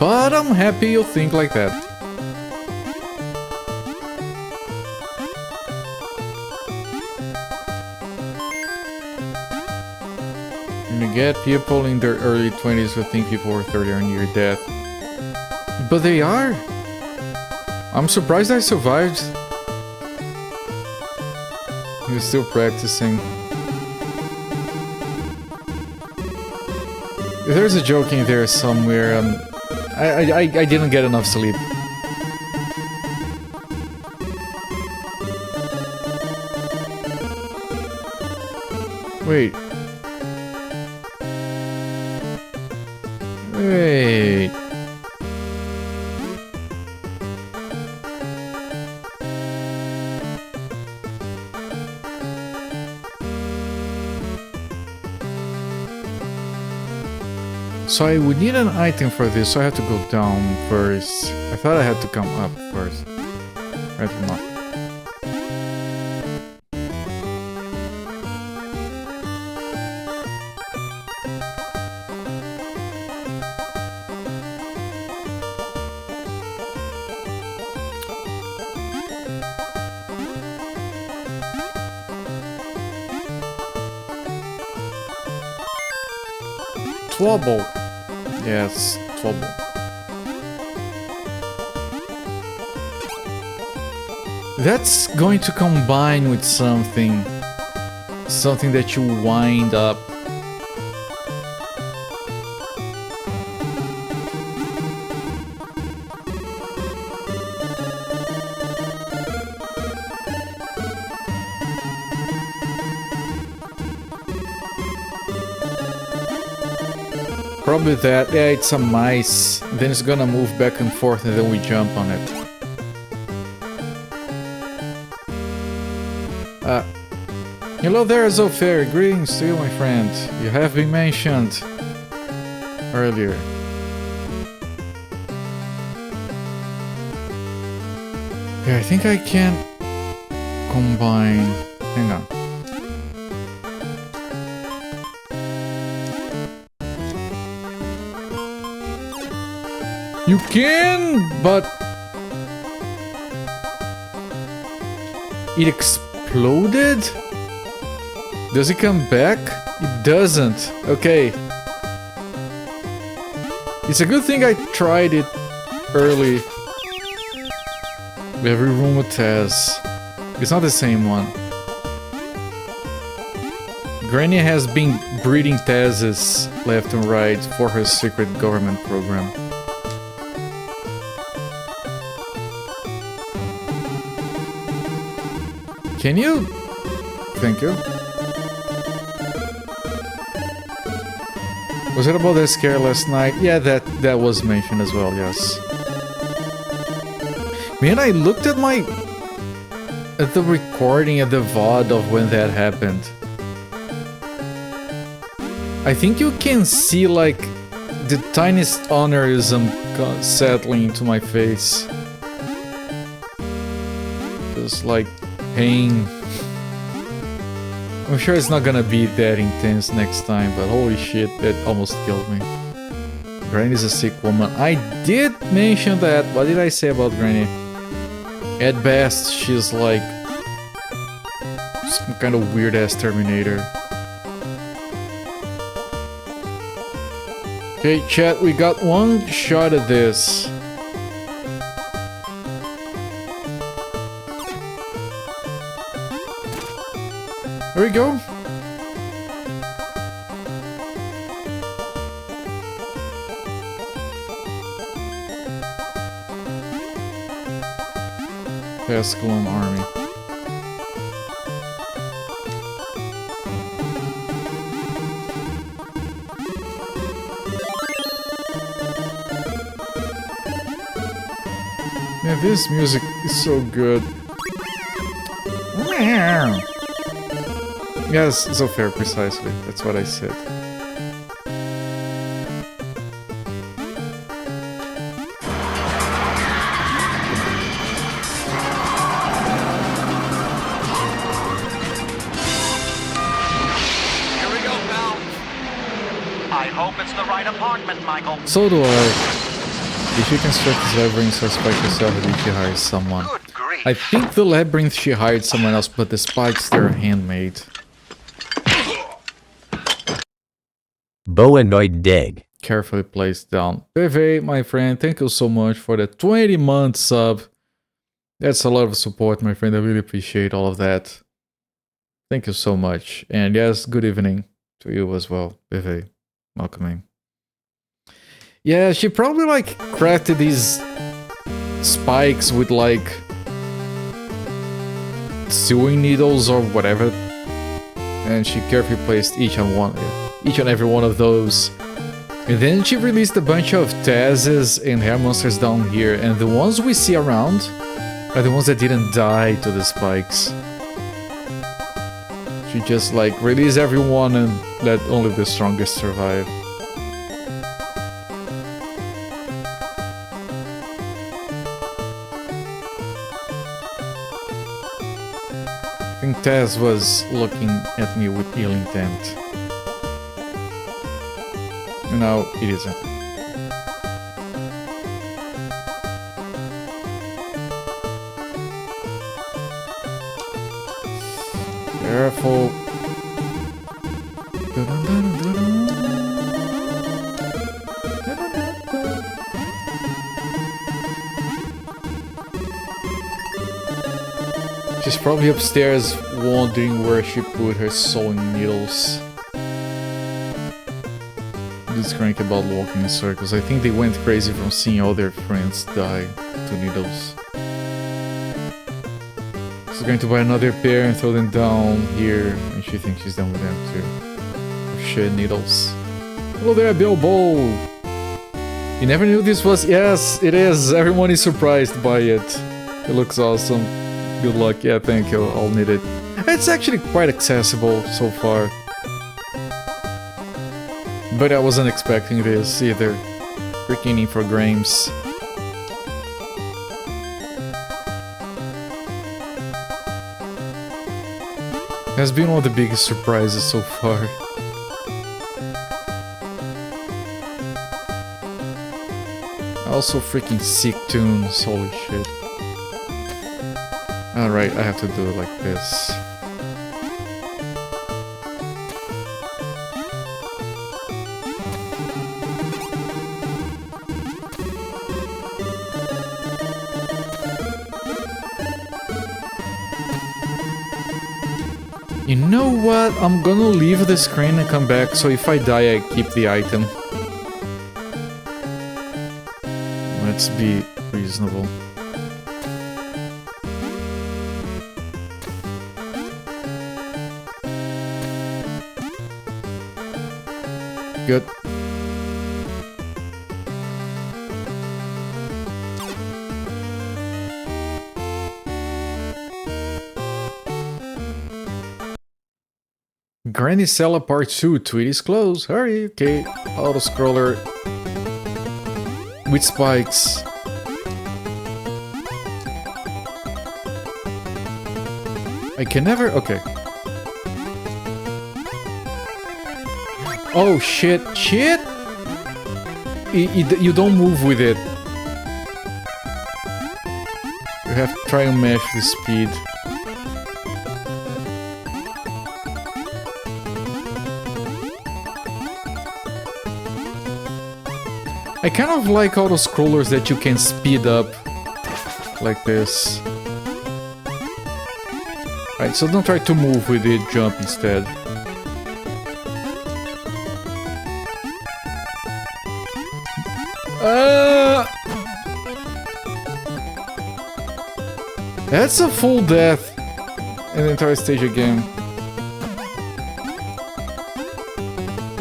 But I'm happy you think like that. You get people in their early 20s who think people were 30 are near death. But they are. I'm surprised I survived. You're still practicing. There's a joke in there somewhere. I didn't get enough sleep. Wait. Wait. So I would need an item for this, so I have to go down first. I thought I had to come up first. Right, not. Twouble. Yes, Twouble. That's going to combine with something. Something that you wind up. Probably that, yeah, it's a mice, then it's gonna move back and forth and then we jump on it. Hello there, Zofair, greetings to you, my friend. You have been mentioned earlier. Okay, I think I can combine... Hang on. You can, but it exploded? Does it come back? It doesn't. Okay. It's a good thing I tried it early. Every room with Taz. It's not the same one. Granny has been breeding Tazes left and right for her secret government program. Can you? Thank you. Was it about that scare last night? Yeah, that was mentioned as well, yes. Man, I looked at the recording at the VOD of when that happened. I think you can see like the tiniest aneurysm settling into my face. Just like pain. I'm sure it's not gonna be that intense next time, but holy shit, that almost killed me. Granny's a sick woman. I did mention that. What did I say about Granny? At best, she's like some kind of weird-ass Terminator. Okay, chat, we got one shot at this. There we go. Fast clone army. Man, this music is so good. Yes, so fair, precisely. That's what I said. Here we go, pal. I hope it's the right apartment, Michael. So do I. If you construct this labyrinth, suspect yourself that she hires someone. Good grief. I think the labyrinth she hired someone else, but the spikes they're handmade. Boanoid Dig. Carefully placed down. PV, my friend, thank you so much for the 20-month sub. That's a lot of support, my friend. I really appreciate all of that. Thank you so much. And yes, good evening to you as well, PV. Welcoming. Yeah, she probably like crafted these spikes with like sewing needles or whatever, and she carefully placed each and every one of those. And then she released a bunch of Tazes and hair monsters down here, and the ones we see around are the ones that didn't die to the spikes. She just like released everyone and let only the strongest survive. I think Taz was looking at me with ill intent. No, it isn't. Careful. She's probably upstairs wondering where she put her sewing needles. This crank about walking in circles. I think they went crazy from seeing all their friends die to needles. She's going to buy another pair and throw them down here, and she thinks she's done with them too. Shit, needles. Hello there, Bilbo! You never knew this was... Yes, it is! Everyone is surprised by it. It looks awesome. Good luck. Yeah, thank you. I'll need it. It's actually quite accessible so far. But I wasn't expecting this either. Freaking infogrames. Has been one of the biggest surprises so far. Also freaking sick tunes, holy shit. Alright, I have to do it like this. You know what? I'm gonna leave the screen and come back, so if I die I keep the item. Let's be reasonable. Good. Granny Cella Part 2, Tweet is closed. Hurry, okay. Auto scroller with spikes. I can never. Okay. Oh shit! Shit! You don't move with it. You have to try and match the speed. I kind of like auto scrollers that you can speed up like this. Alright, so don't try to move with it, jump instead. That's a full death in the entire stage again.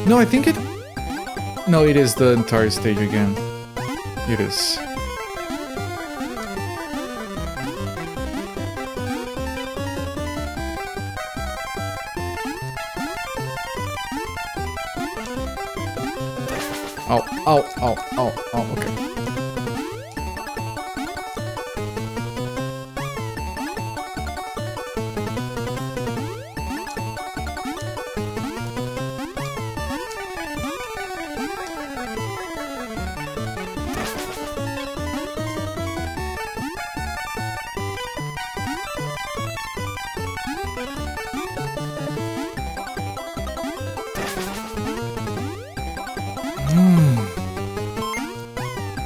No, I think it... No, it is the entire stage again. It is. Ow, ow, ow, ow, ow, okay.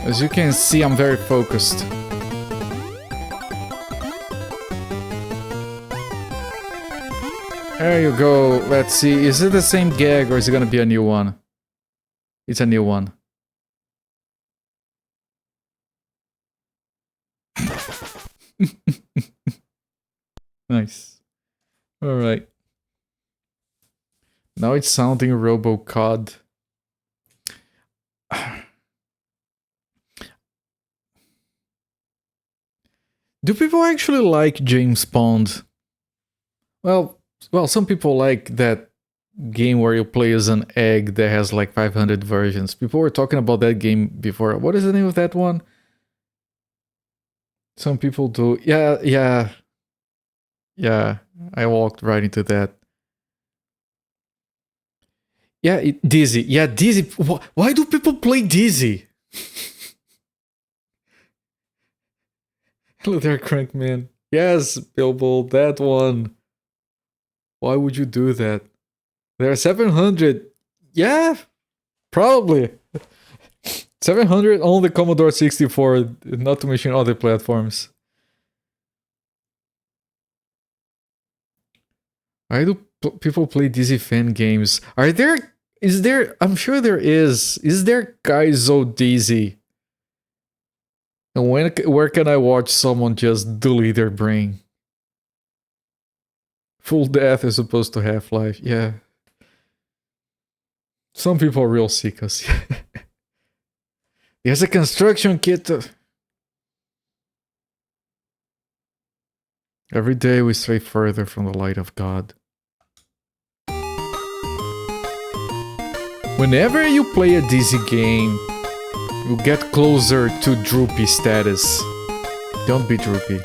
As you can see, I'm very focused. There you go. Let's see. Is it the same gag or is it gonna be a new one? It's a new one. Nice. Alright. Now it's sounding RoboCod. Do people actually like James Bond? Well, some people like that game where you play as an egg that has like 500 versions. People were talking about that game before. What is the name of that one? Some people do. Yeah. I walked right into that. Yeah, Dizzy. Yeah, Dizzy. Why do people play Dizzy? Hello there, Crankman. Yes, Bilbo, that one. Why would you do that? There are 700. Yeah, probably. 700 on the Commodore 64, not to mention other platforms. Why do people play Dizzy fan games? Is there, I'm sure there is there Kaizo Dizzy? And where can I watch someone just delete their brain? Full death as opposed to Half-Life, yeah. Some people are real sickos. There's a construction kit. Every day we stray further from the light of God. Whenever you play a Dizzy game, you get closer to droopy status. Don't be droopy.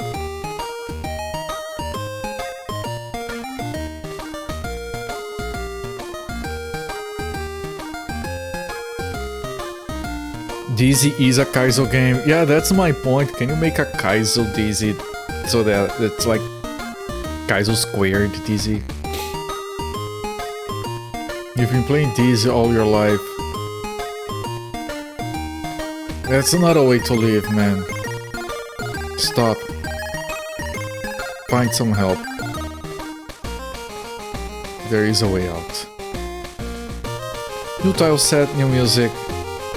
Dizzy is a Kaizo game. Yeah, that's my point. Can you make a Kaizo Dizzy so that it's like Kaizo squared Dizzy? You've been playing Dizzy all your life. That's not a way to live, man. Stop. Find some help. There is a way out. New tile set, new music.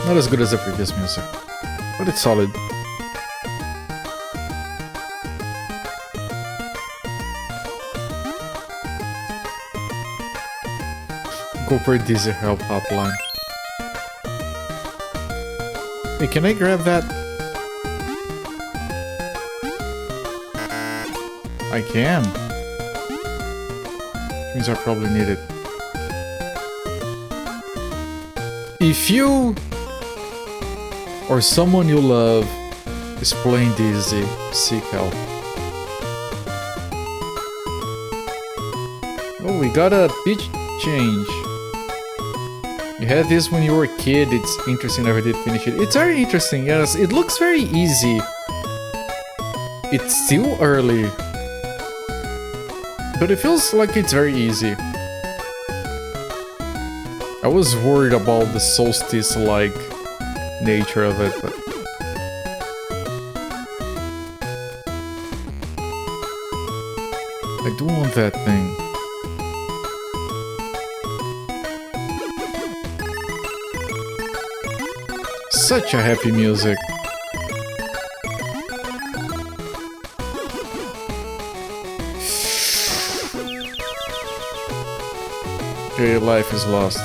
Not as good as the previous music, but it's solid. Go for Dizzy help hotline. Hey, can I grab that? I can. Which means I probably need it. If you or someone you love is playing Dizzy, seek help. Oh, we got a pitch change. You had this when you were a kid, it's interesting, never did finish it. It's very interesting, yes, it looks very easy. It's still early, but it feels like it's very easy. I was worried about the solstice-like nature of it, but I do want that thing. Such a happy music. Your life is lost.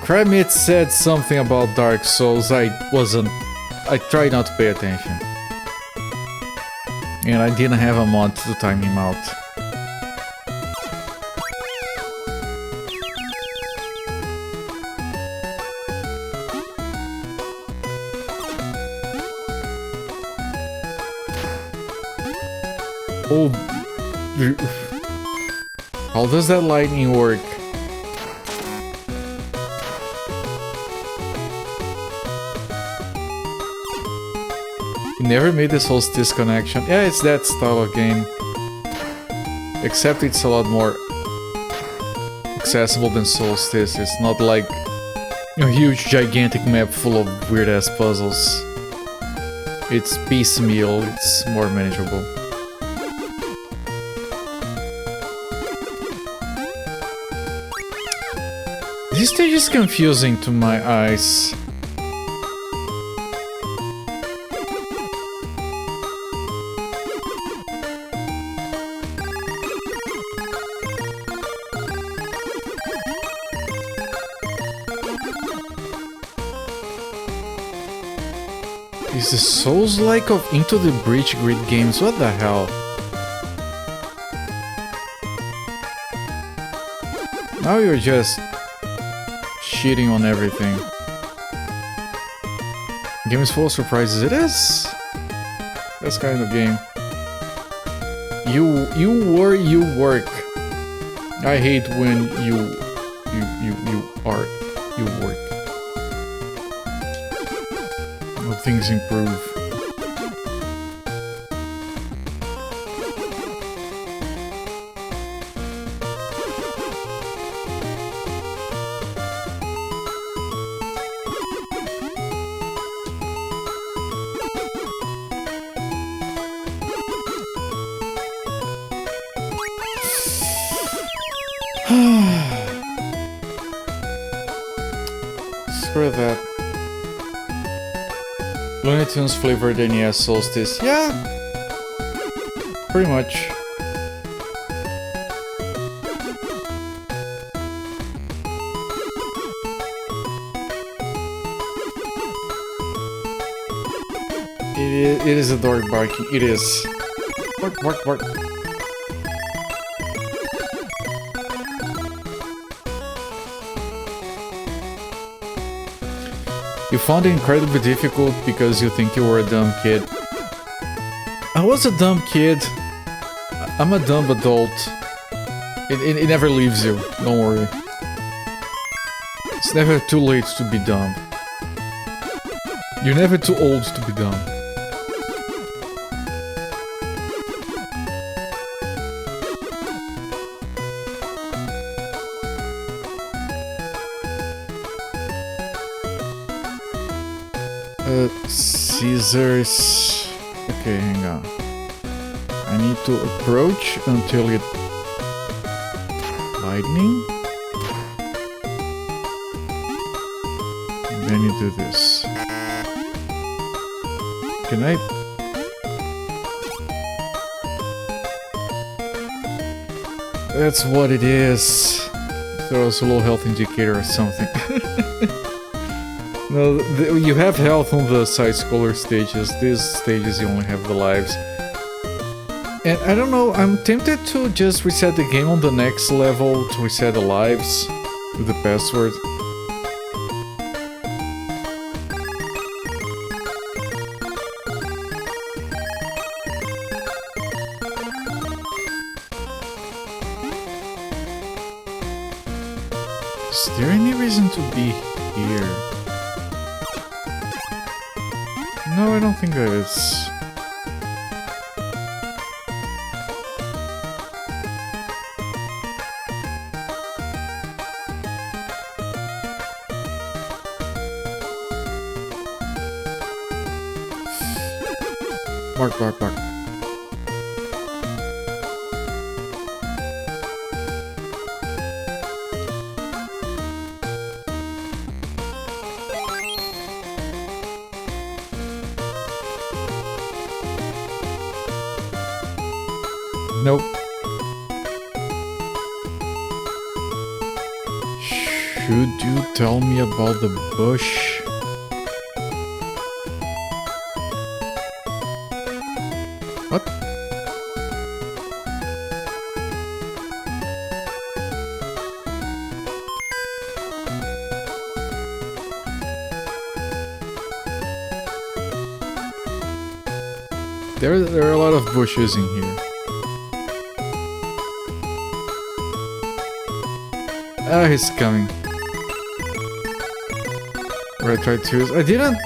Kramit said something about Dark Souls. I tried not to pay attention. And I didn't have a mod to time him out. Oh, how does that lightning work? You never made the Solstice connection. Yeah, it's that style of game. Except it's a lot more accessible than Solstice. It's not like a huge, gigantic map full of weird-ass puzzles. It's piecemeal, it's more manageable. This stage is confusing to my eyes. Is the Souls-like of Into the Breach grid games? What the hell? Now you're just cheating on everything. Game is full of surprises. It is. That's kind of game. You work. I hate when you work. When things improve. Screw that. Looney Tunes flavored NES Solstice. Yeah, pretty much. It is a dog barking. It is. Bark, bark, bark. You found it incredibly difficult because you think you were a dumb kid. I was a dumb kid. I'm a dumb adult. It never leaves you, don't worry. It's never too late to be dumb. You're never too old to be dumb. Scissors. Okay, hang on. I need to approach until it... Lightning? And then you do this. Can I... That's what it is. Throws a low health indicator or something. No, you have health on the side-scroller stages. These stages you only have the lives. And I don't know, I'm tempted to just reset the game on the next level to reset the lives with the password. Is there any reason to be here? No, I don't think there is. Bark, bark, bark. Nope. Should you tell me about the bush? What? There are a lot of bushes in here. Ah, he's coming. Where I tried to use... I didn't...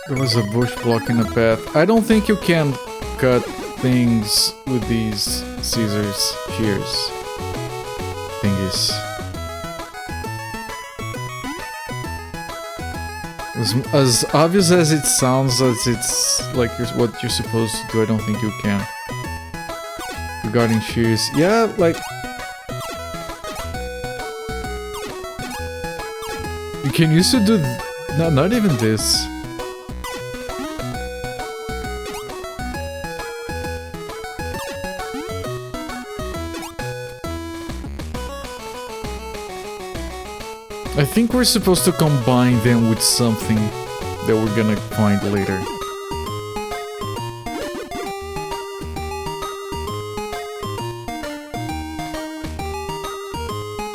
There was a bush blocking the path. I don't think you can cut things with these scissors. Shears. Thingies. As obvious as it sounds, as it's like what you're supposed to do, I don't think you can. Regarding shears, yeah, like... You can used to do... No, not even this. I think we're supposed to combine them with something that we're gonna find later.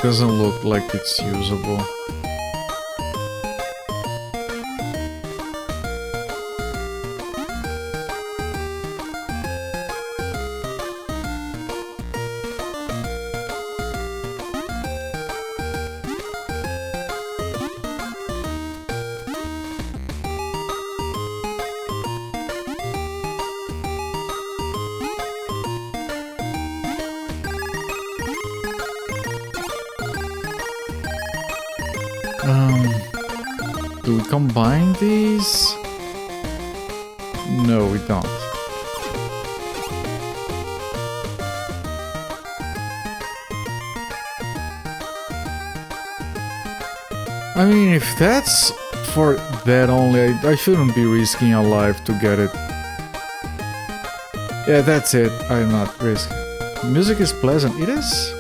Doesn't look like it's usable. Do we combine these? No, we don't. I mean, if that's for that only, I shouldn't be risking a life to get it. Yeah, that's it. I'm not risking. Music is pleasant. It is?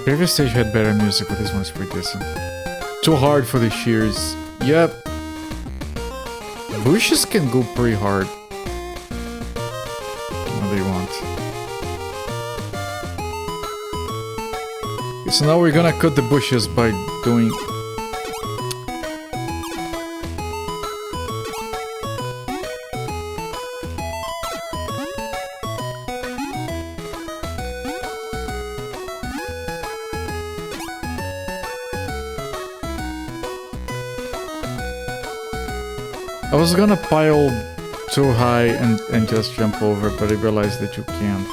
Previous stage had better music, but this one's pretty decent. Too hard for the shears. Yep. Bushes can go pretty hard. What do you want? Okay, so now we're gonna cut the bushes by doing... I was gonna pile too high and just jump over, but I realized that you can't.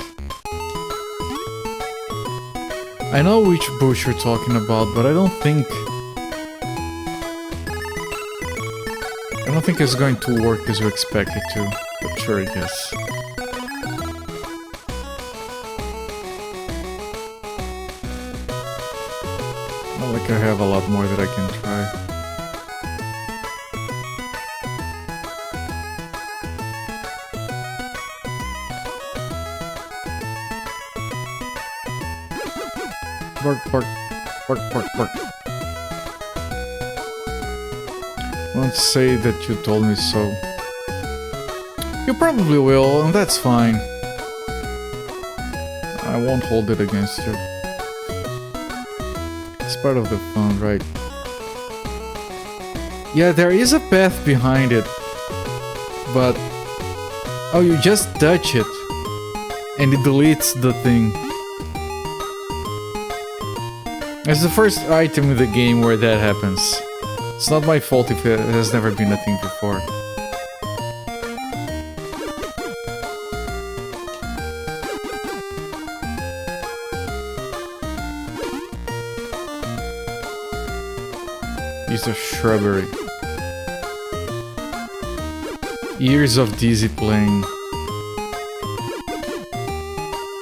I know which bush you're talking about, but I don't think it's going to work as you expect it to. But sure, I guess. Not like I have a lot more that I can try. Bark, bark, bark, bark, bark. Won't say that you told me so. You probably will, and that's fine. I won't hold it against you. It's part of the fun, right? Yeah, there is a path behind it. But... oh, you just touch it. And it deletes the thing. It's the first item in the game where that happens. It's not my fault if it has never been a thing before. Piece of shrubbery. Years of dizzy playing.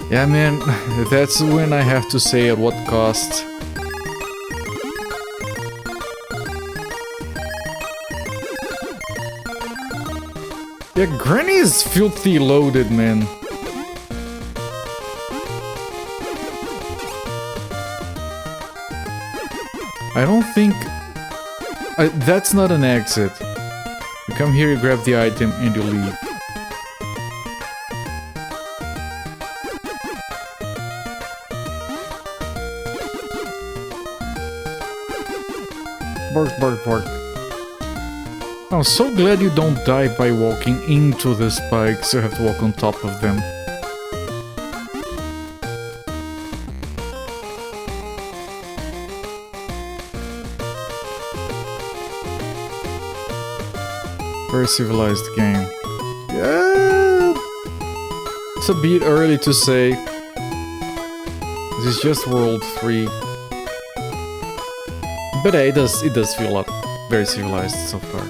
Yeah, man, that's when I have to say at what cost. Yeah, Granny is filthy loaded, man. I don't think... that's not an exit. You come here, you grab the item, and you leave. Bark, bark, bark. I'm so glad you don't die by walking into the spikes. You have to walk on top of them. Very civilized game. Yeah, it's a bit early to say. This is just World 3. But yeah, it does feel a lot very civilized so far.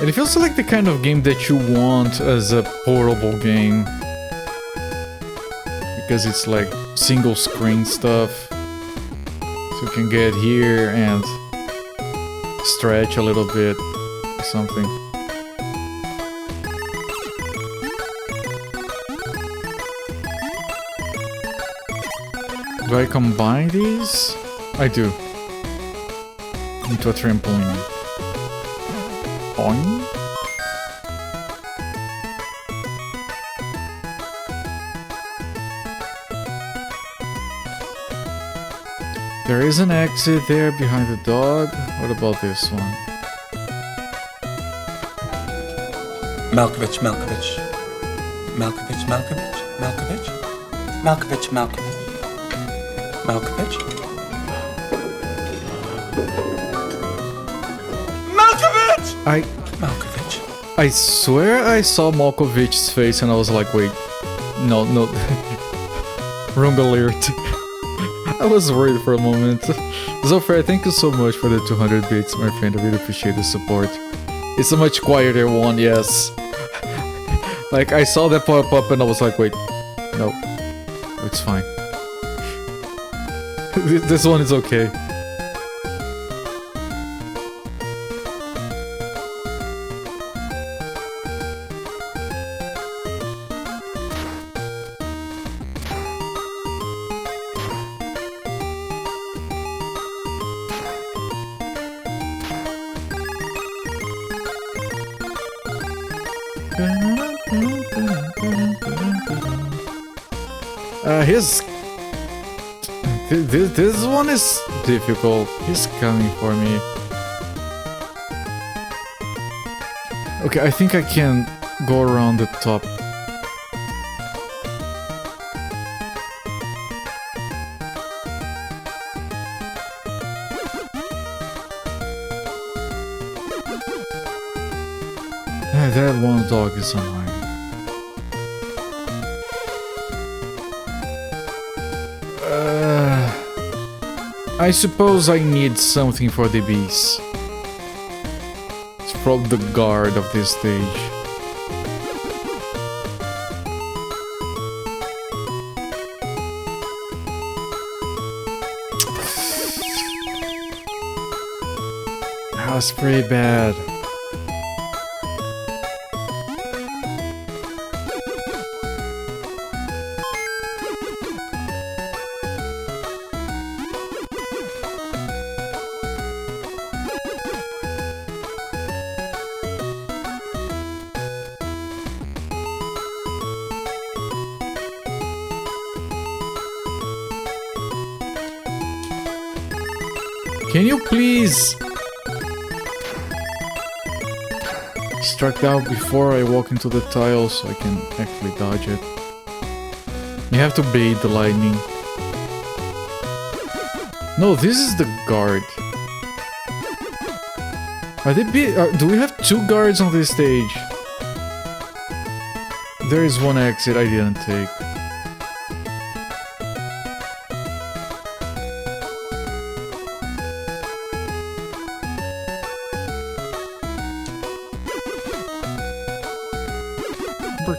And it feels like the kind of game that you want as a portable game. Because it's like single screen stuff. So you can get here and stretch a little bit or something. Do I combine these? I do. Into a trampoline. Boing. There is an exit there behind the dog. What about this one? Malkovich, Malkovich. Malkovich, Malkovich, Malkovich. Malkovich, Malkovich. Malkovich. Malkovich! Malkovich. I swear I saw Malkovich's face and I was like, wait, no. Wrong alert. I was worried for a moment. Zofra, thank you so much for the 200 bits, my friend. I really appreciate the support. It's a much quieter one, yes. Like, I saw that pop up and I was like, wait, no, it's fine. This one is okay. This one is difficult. He's coming for me. Okay, I think I can go around the top. That one dog is annoying. I suppose I need something for the bees. It's probably the guard of this stage. That was pretty bad. Can you please strike down before I walk into the tile so I can actually dodge it? You have to bait the lightning. No, this is the guard. Are they do we have two guards on this stage? There is one exit I didn't take.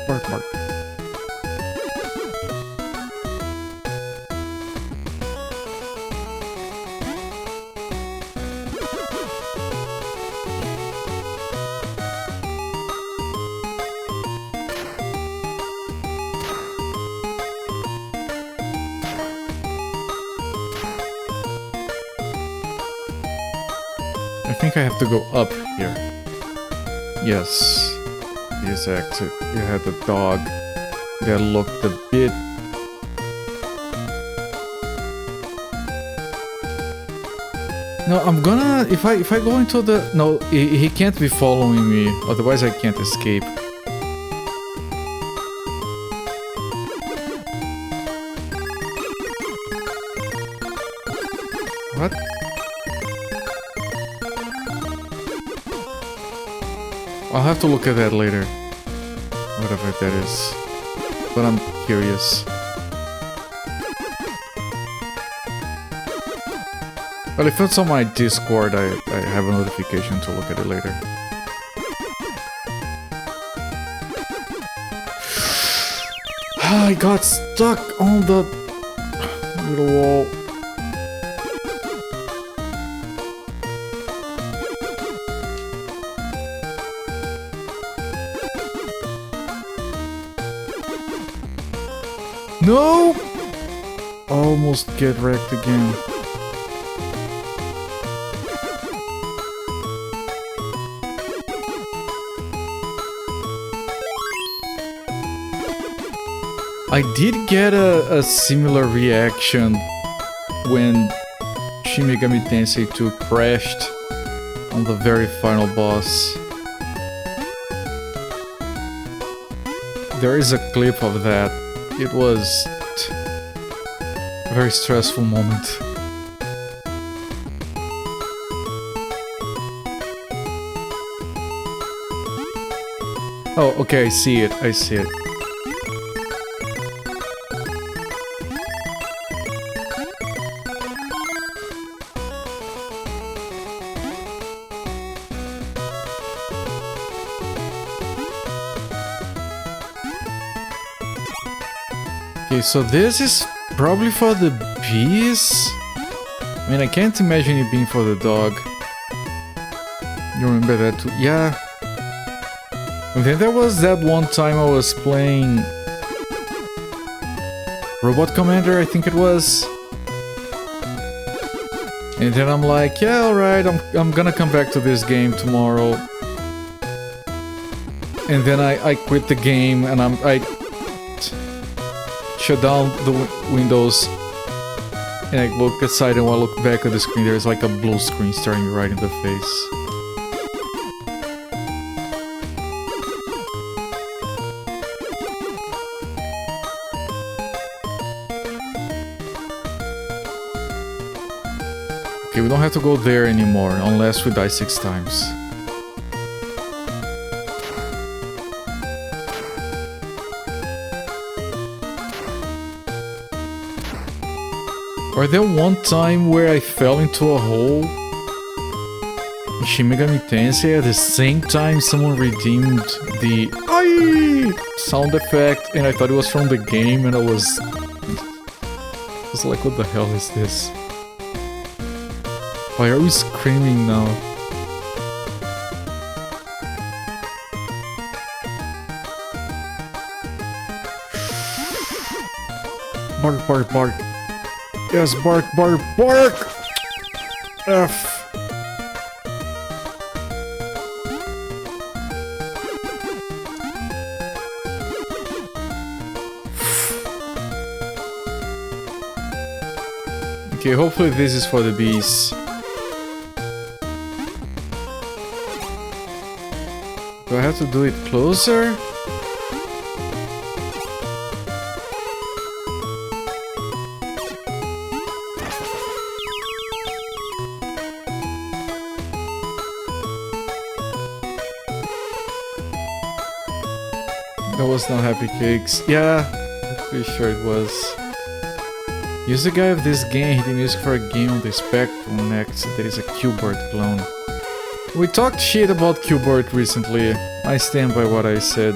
Bark. I think I have to go up here. Yes. This exit. You had the dog that looked a bit No, I'm gonna... If I go into the... No, he can't be following me. Otherwise I can't escape. What? I'll have to look at that later. Whatever that is. But I'm curious. Well, if it's on my Discord, I have a notification to look at it later. I got stuck on the little wall. No! Almost get wrecked again. I did get a similar reaction when Shin Megami Tensei 2 crashed on the very final boss. There is a clip of that. It was a very stressful moment. Oh, okay, I see it. I see it. Okay, so this is probably for the bees? I mean, I can't imagine it being for the dog. You remember that too? Yeah. And then there was that one time I was playing Robot Commander, I think it was. And then I'm like, yeah, alright, I'm gonna come back to this game tomorrow. And then I quit the game and I shut down the windows and I look aside, and when I look back at the screen, there's like a blue screen staring me right in the face. Okay, we don't have to go there anymore unless we die 6 times. Or there one time where I fell into a hole in Shin Megami Tensei at the same time someone redeemed the "Ai" sound effect, and I thought it was from the game, and I was like, what the hell is this? Why are we screaming now? Bark, bark, bark. Yes, bark, bark, bark! F. Okay, hopefully this is for the bees. Do I have to do it closer? That was not Happy Cakes. Yeah, I'm pretty sure it was. Use the guy of this game, he did music for a game on the Spectrum next. There is a Q-Bert clone. We talked shit about Q-Bert recently. I stand by what I said.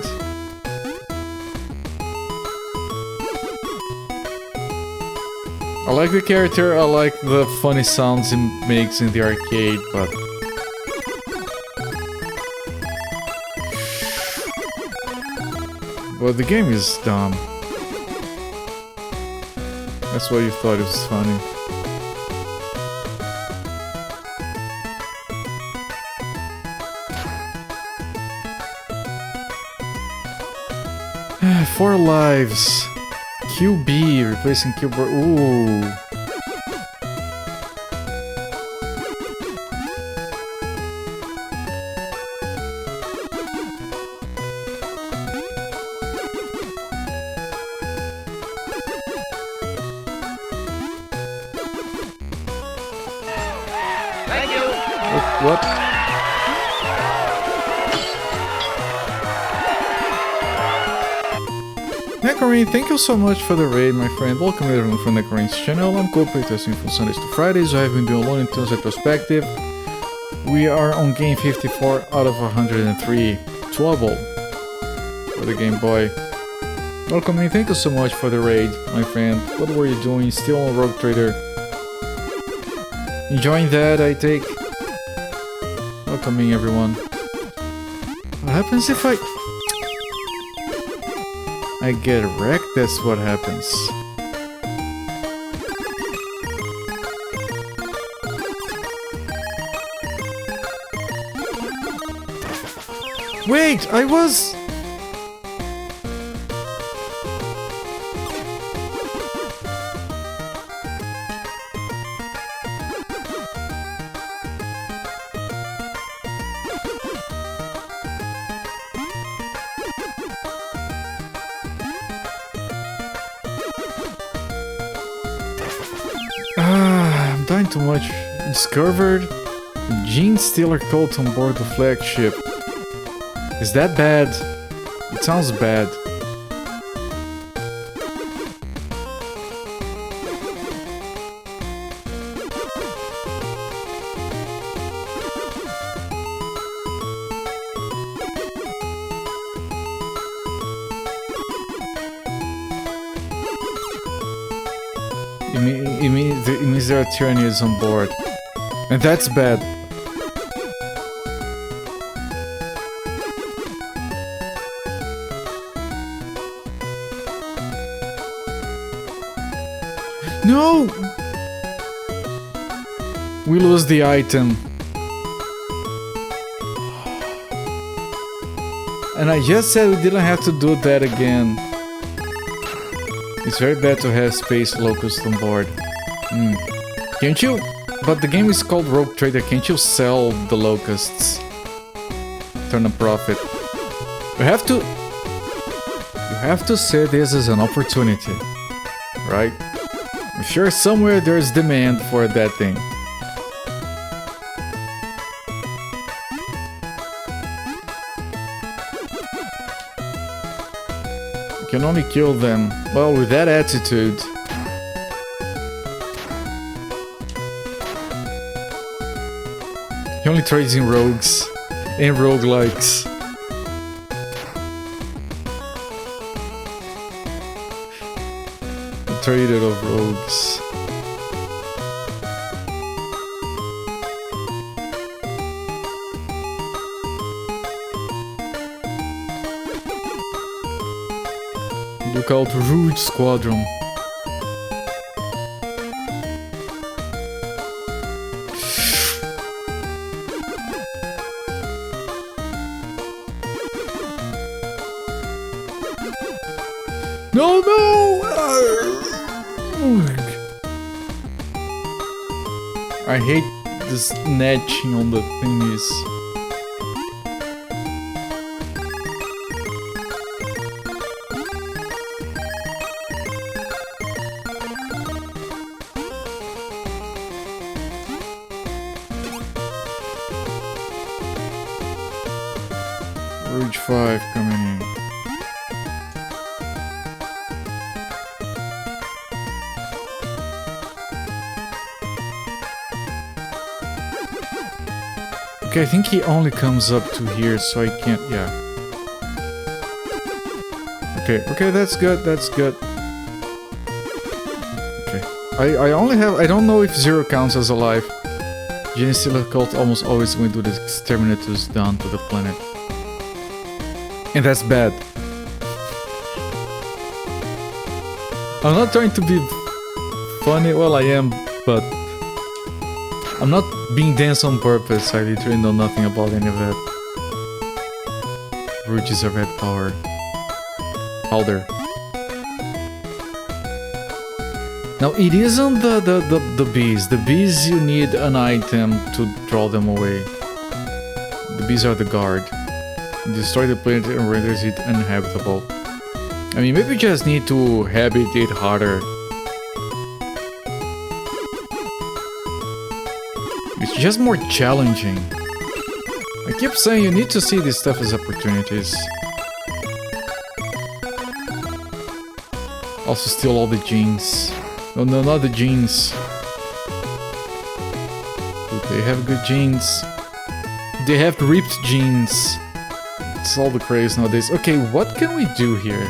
I like the character, I like the funny sounds he makes in the arcade, but... But the game is dumb. That's why you thought it was funny. Four lives. QB replacing Q-Bert. Ooh. What? Necorin, thank you so much for the raid, my friend. Welcome everyone from Necorin's channel. I'm co-playtesting from Sundays to Fridays. I have been doing Looney Tunes retrospective. We are on game 54 out of 103. Twouble for the Game Boy. Welcome in, thank you so much for the raid, my friend. What were you doing? Still on Rogue Trader. Enjoying that, I take. Welcome in, everyone. What happens if I get wrecked? That's what happens. Wait, I was... I'm dying too much. Discovered Gene Stealer cult on board the flagship. Is that bad? It sounds bad. It means there are tyrannies on board. And that's bad. No! We lose the item. And I just said we didn't have to do that again. It's very bad to have space locusts on board. Can't you? But the game is called Rogue Trader. Can't you sell the locusts? Turn a profit. You have to say this as an opportunity, right? I'm sure somewhere there's demand for that thing. You can only kill them, well, with that attitude. He only trades in rogues and roguelikes. The trader of rogues. Look out, Rouge Squadron. No, no! I hate this snatching on the thingies. Rouge 5 coming in. Okay, I think he only comes up to here, so I can't, yeah. Okay, that's good, that's good. Okay. I don't know if Zero counts as alive. Genestealer cult almost always went with the exterminators down to the planet. And that's bad. I'm not trying to be funny, well I am, but I'm not being dense on purpose. I literally know nothing about any of that. Rouge is a red power. Powder. Now it isn't the bees. The bees you need an item to draw them away. The bees are the guard. Destroy the planet and renders it uninhabitable. I mean, maybe you just need to habitate harder. It's just more challenging. I keep saying you need to see this stuff as opportunities. Also steal all the jeans. No, no, not the jeans. Dude, they have good jeans. They have ripped jeans. It's all the craze nowadays. Okay, what can we do here?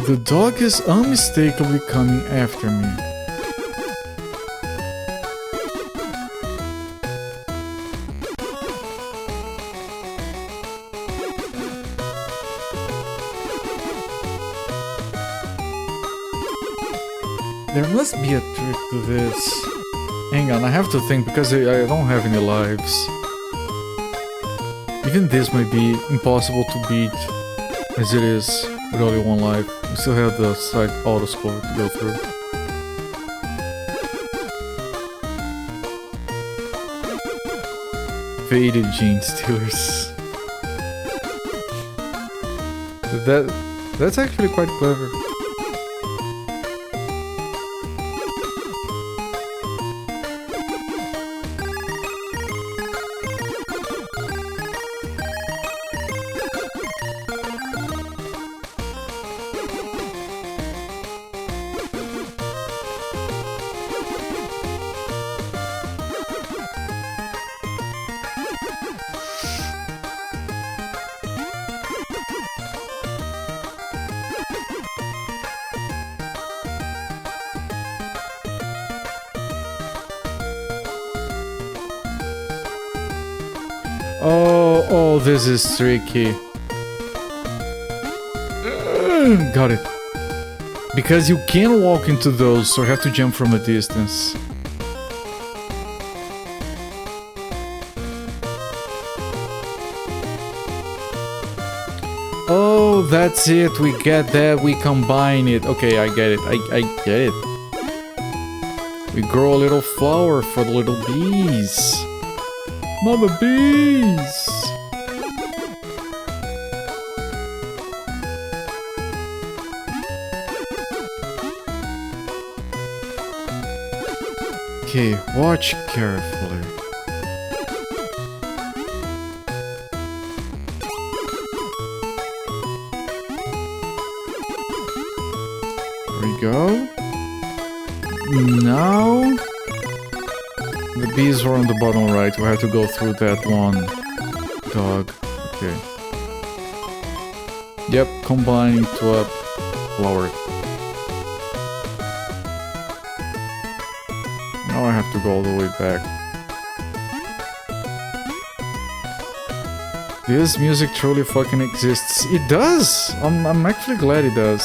The dog is unmistakably coming after me. There must be a trick to this. Hang on, I have to think because I don't have any lives. Even this might be impossible to beat as it is with only one life. We still have the side auto scroll to go through. Faded gene stealers. That's actually quite clever. Oh, this is tricky. Got it. Because you can walk into those, so you have to jump from a distance. Oh, that's it. We get that. We combine it. Okay, I get it. I get it. We grow a little flower for the little bees. Mama bees! Okay, watch carefully. There we go. Now... the bees were on the bottom right, we have to go through that one dog. Okay. Yep, combine to a flower. Now I have to go all the way back. This music truly fucking exists. It does! I'm actually glad it does.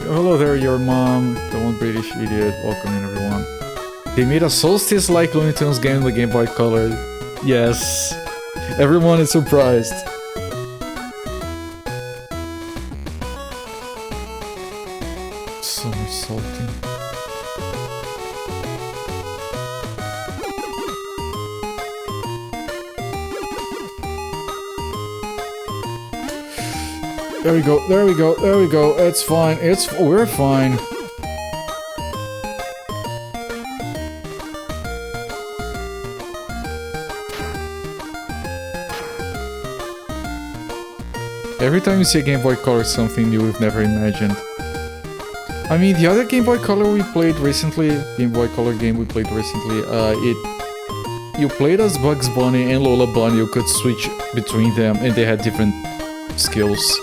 Hello there, your mom, the one British idiot. Welcome in, everyone. They made a Solstice-like Looney Tunes game in the Game Boy Color. Yes. Everyone is surprised. So much salting. There we go, there we go, there we go. It's fine, we're fine. Every time you see a Game Boy Color, it's something new we've never imagined. I mean, the other Game Boy Color we played recently, Game Boy Color game we played recently, you played as Bugs Bunny and Lola Bunny, you could switch between them and they had different skills.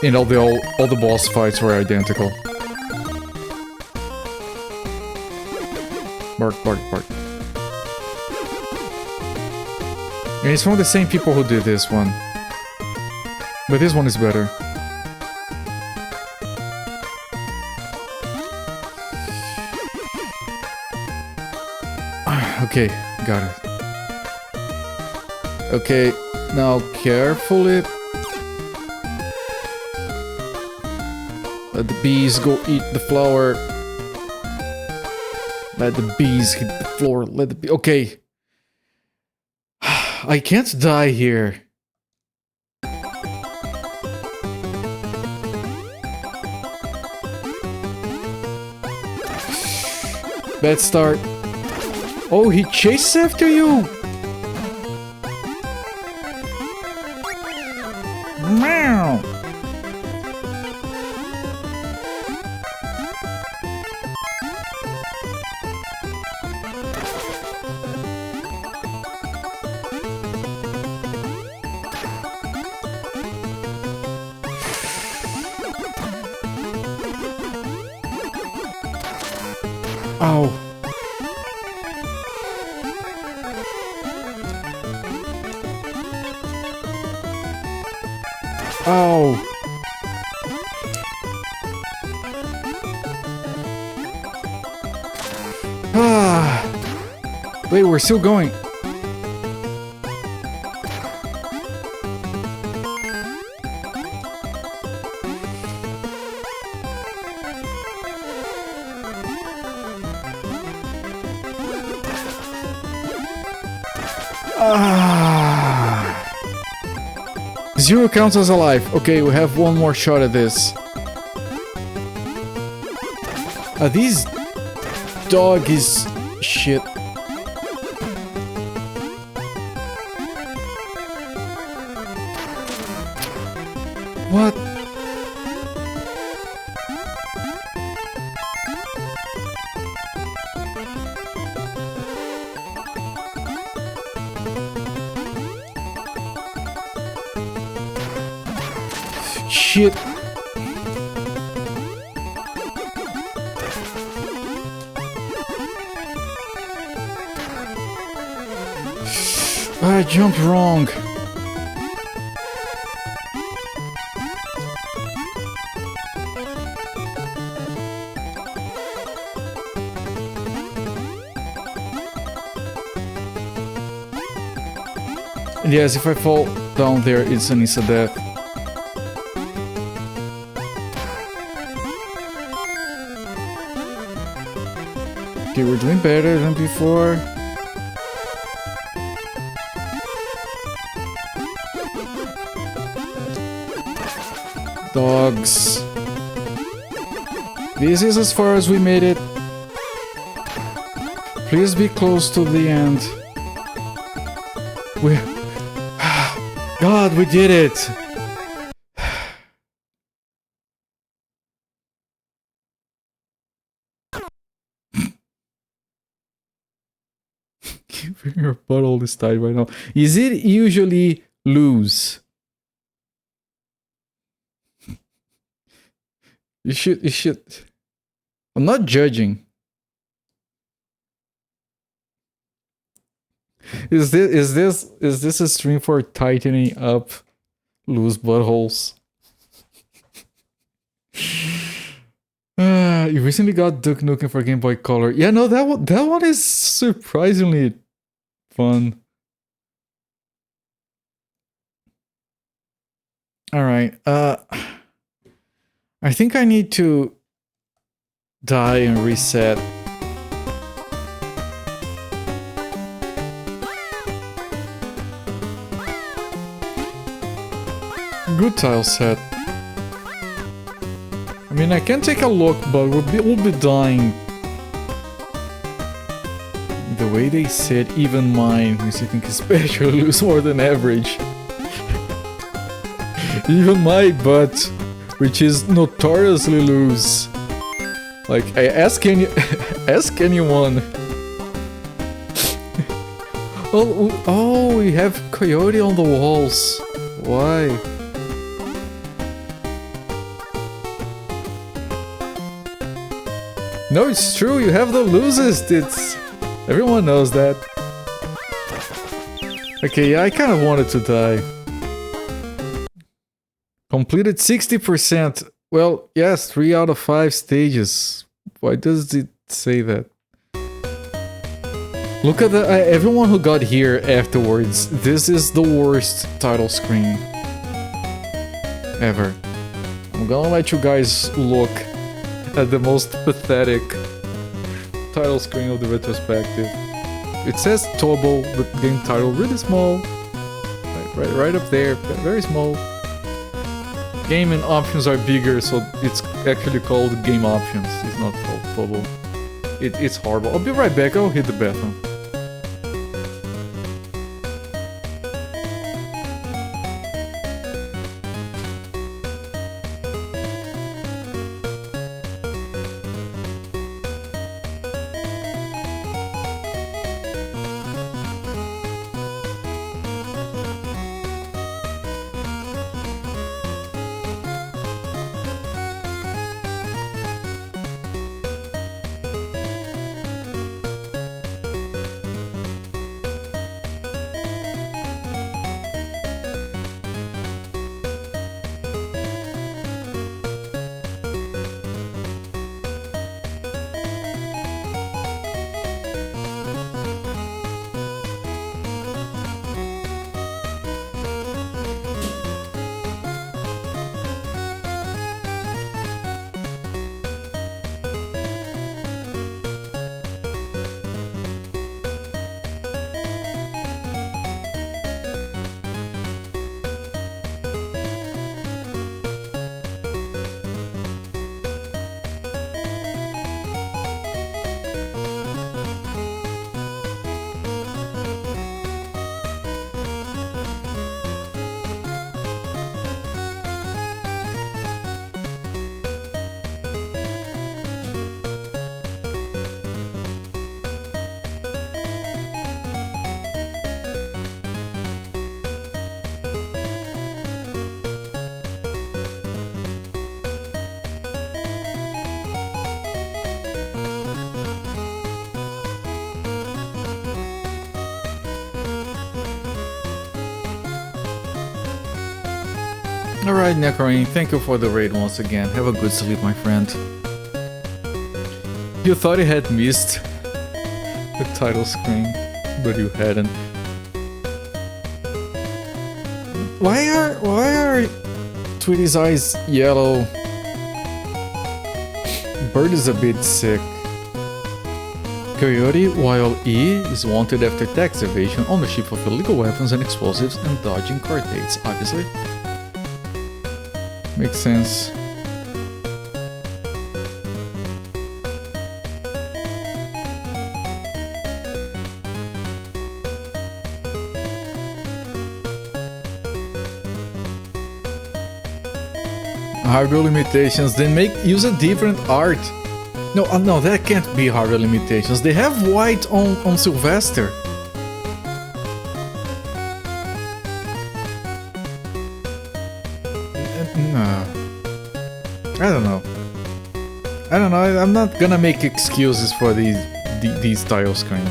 And all the boss fights were identical. Bark, bark, bark. And it's from the same people who did this one. But this one is better. Okay, got it. Okay, now carefully. Let the bees go eat the flower. Let the bees hit the floor. Let the bee. Okay. I can't die here. Bad start. Oh, he chases after you. Meow. Ow. Ow. Ah. Wait, we're still going. Zero counts as alive. Okay, we have one more shot at this. These doggies shit. What? Shit. I jumped wrong. And yes, if I fall down there, it's an instant death. Okay, we're doing better than before. Dogs. This is as far as we made it. Please be close to the end. We... God, we did it! Your butthole is tied right now. Is it usually lose? You should. I'm not judging. Is this a stream for tightening up loose buttholes? You recently got Duke Nukem for Game Boy Color. Yeah, no, that one is surprisingly fun. All right. I think I need to die and reset. Good tile set. I mean, I can take a look, but we'll be dying. The way they said even mine makes you think especially lose more than average. Even my butt, which is notoriously loose. Like, I ask ask anyone. Oh, we have coyote on the walls. Why? No, it's true, you have the loosest, everyone knows that. Okay, yeah, I kind of wanted to die. Completed 60%. Well, yes, 3 out of 5 stages. Why does it say that? Look at the everyone who got here afterwards. This is the worst title screen ever. I'm gonna let you guys look at the most pathetic title screen of the retrospective. It says Twouble, the game title, really small. Right up there, very small. Game and options are bigger, so it's actually called game options. It's not called Twouble. It's horrible. I'll be right back. I'll hit the bathroom. Alright, Necroine, thank you for the raid once again. Have a good sleep, my friend. You thought you had missed the title screen, but you hadn't. Why are Tweety's eyes yellow? Bird is a bit sick. Coyote, while E is wanted after tax evasion, ownership of illegal weapons and explosives, and dodging court dates, obviously. Makes sense. Hardware limitations, then use a different art. No, that can't be hardware limitations. They have white on Sylvester. No. I don't know. I'm not gonna make excuses for these title screen.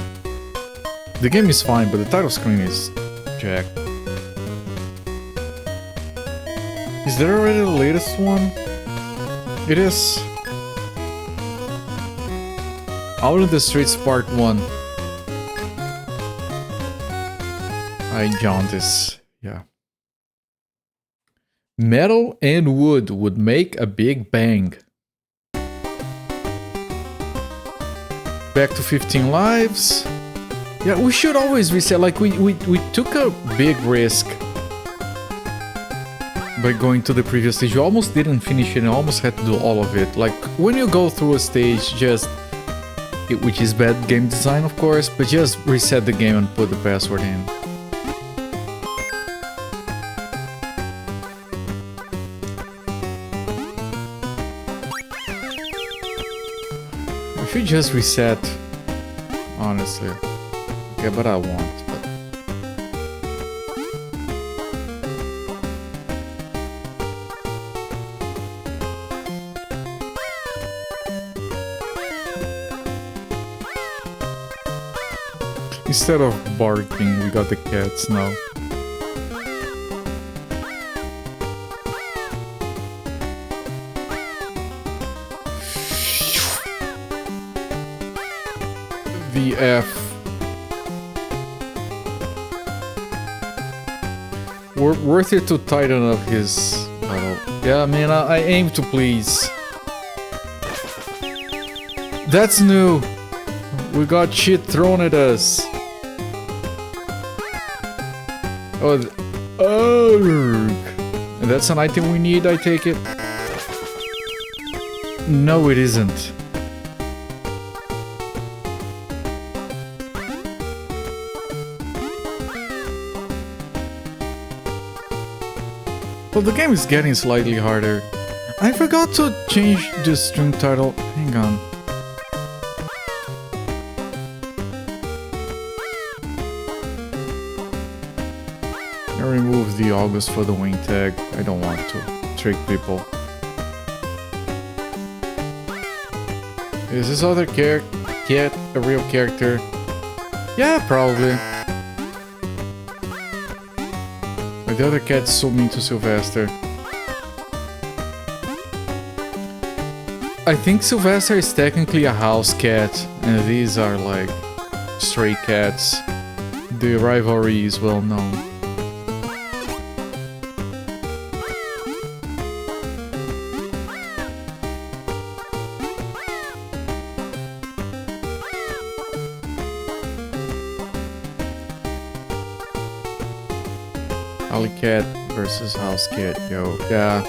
The game is fine, but the title screen is jacked. Is there already the latest one? It is. Out in the Streets Part 1. Jaundice. Yeah. Metal and wood would make a big bang. Back to 15 lives. Yeah, we should always reset. Like, we took a big risk by going to the previous stage. You almost didn't finish it and almost had to do all of it. Like, when you go through a stage, which is bad game design, of course, but just reset the game and put the password in. I should just reset, honestly. Yeah, but I won't. Instead of barking, we got the cats now. VF. Worth it to tighten up his battle. Yeah, man, I aim to please. That's new. We got shit thrown at us. Oh, and that's an item we need, I take it? No, it isn't. Well, the game is getting slightly harder. I forgot to change the stream title. Hang on. I removed the August for the wing tag. I don't want to trick people. Is this other cat a real character? Yeah, probably. But the other cat's so mean to Sylvester. I think Sylvester is technically a house cat, and these are like stray cats. The rivalry is well known. Alley cat versus house cat, yo. Yeah.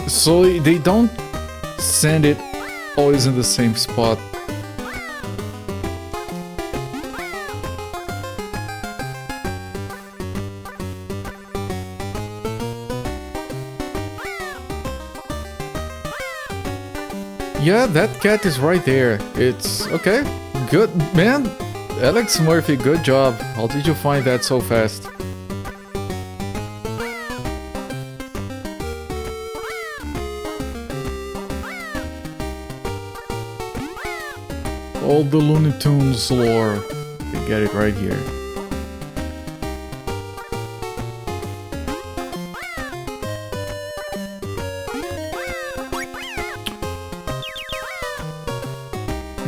So they don't send it always in the same spot. Yeah, that cat is right there. It's okay. Good, man. Alex Murphy, good job. How did you find that so fast? All the Looney Tunes lore. You get it right here.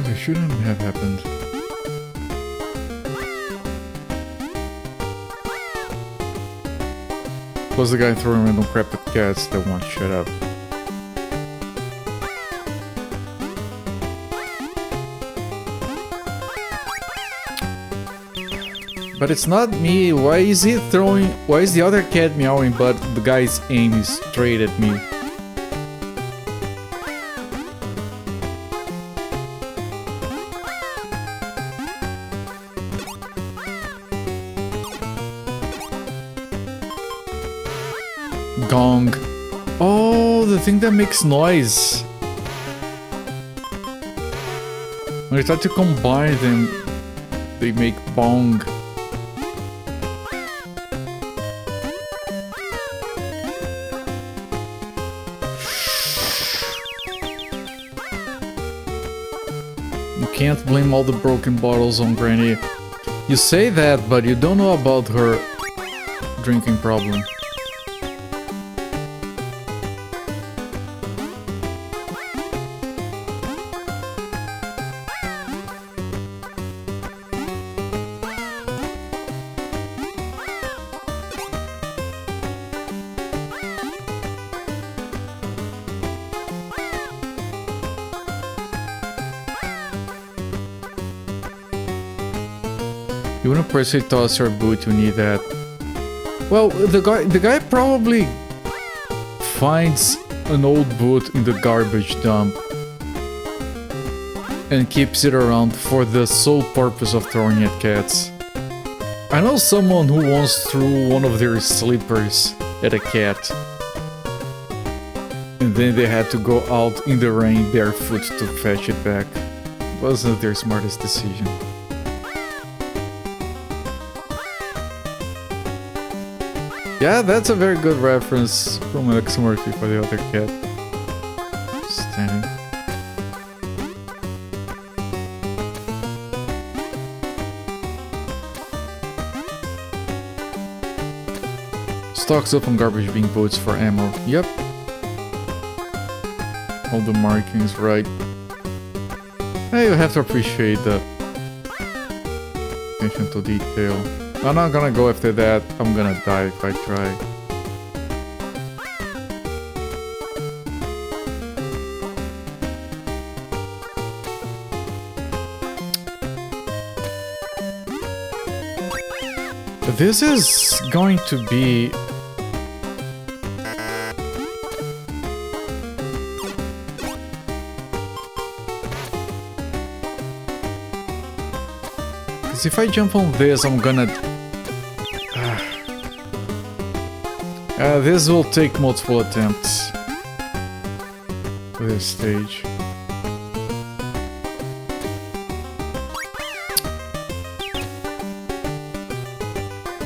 It shouldn't have happened. Was the guy throwing random crap at cats that won't shut up? But it's not me. Why is he throwing? Why is the other cat meowing but the guy's aim is straight at me? Gong. Oh, the thing that makes noise. When I try to combine them, they make bong. You can't blame all the broken bottles on Granny. You say that, but you don't know about her drinking problem. You wanna personally toss your boot, you need that. Well, the guy probably finds an old boot in the garbage dump and keeps it around for the sole purpose of throwing at cats. I know someone who once threw one of their slippers at a cat. And then they had to go out in the rain barefoot to fetch it back. Wasn't their smartest decision. Yeah, that's a very good reference from Alex Murphy for the other cat. Standing. Stocks up on garbage being boots for ammo. Yep. All the markings right. Hey, you have to appreciate the attention to detail. I'm not gonna go after that. I'm gonna die if I try. This is going to be... Because if I jump on this, I'm gonna... this will take multiple attempts for this stage.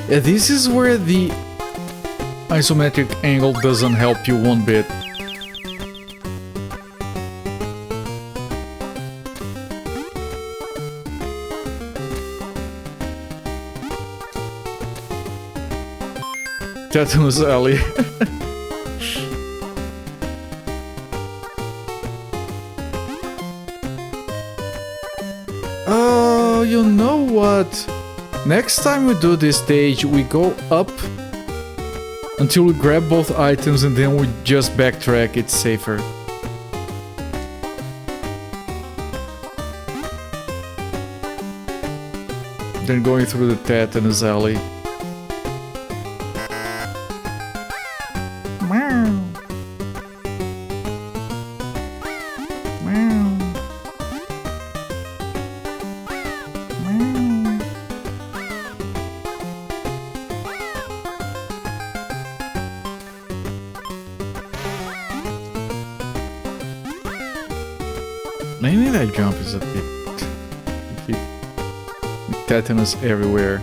This is where the isometric angle doesn't help you one bit. Tetanus Alley. Oh, you know what? Next time we do this stage, we go up until we grab both items and then we just backtrack, it's safer. Then going through the Tetanus Alley. Maybe that jump is a bit... Tetanus everywhere.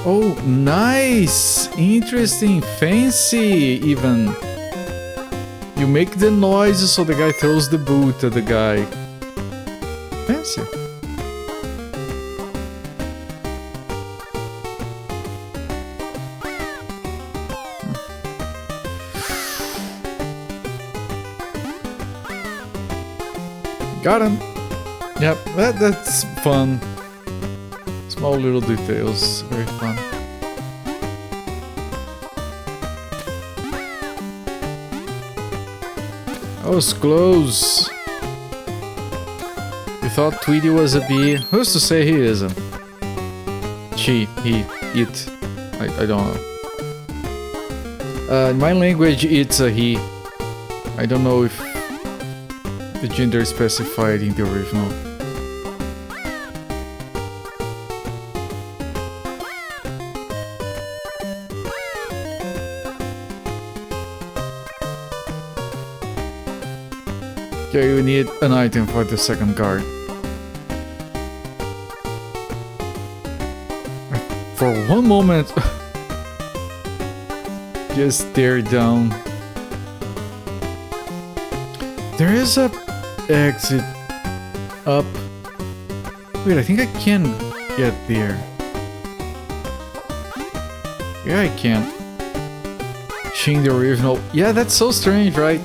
Oh, nice! Interesting, fancy even. You make the noise so the guy throws the boot at the guy. Fancy. Got him. Yep, that's fun. Small little details, very fun. That was close. You thought Tweety was a bee? Who's to say he isn't? She, he, it. I don't know. In my language, it's a he. I don't know if the gender is specified in the original. Okay, we need an item for the second guard. For one moment, just stare down. There is a exit up. Wait, I think I can get there. Yeah, I can. Shing the original. Yeah, that's so strange, right?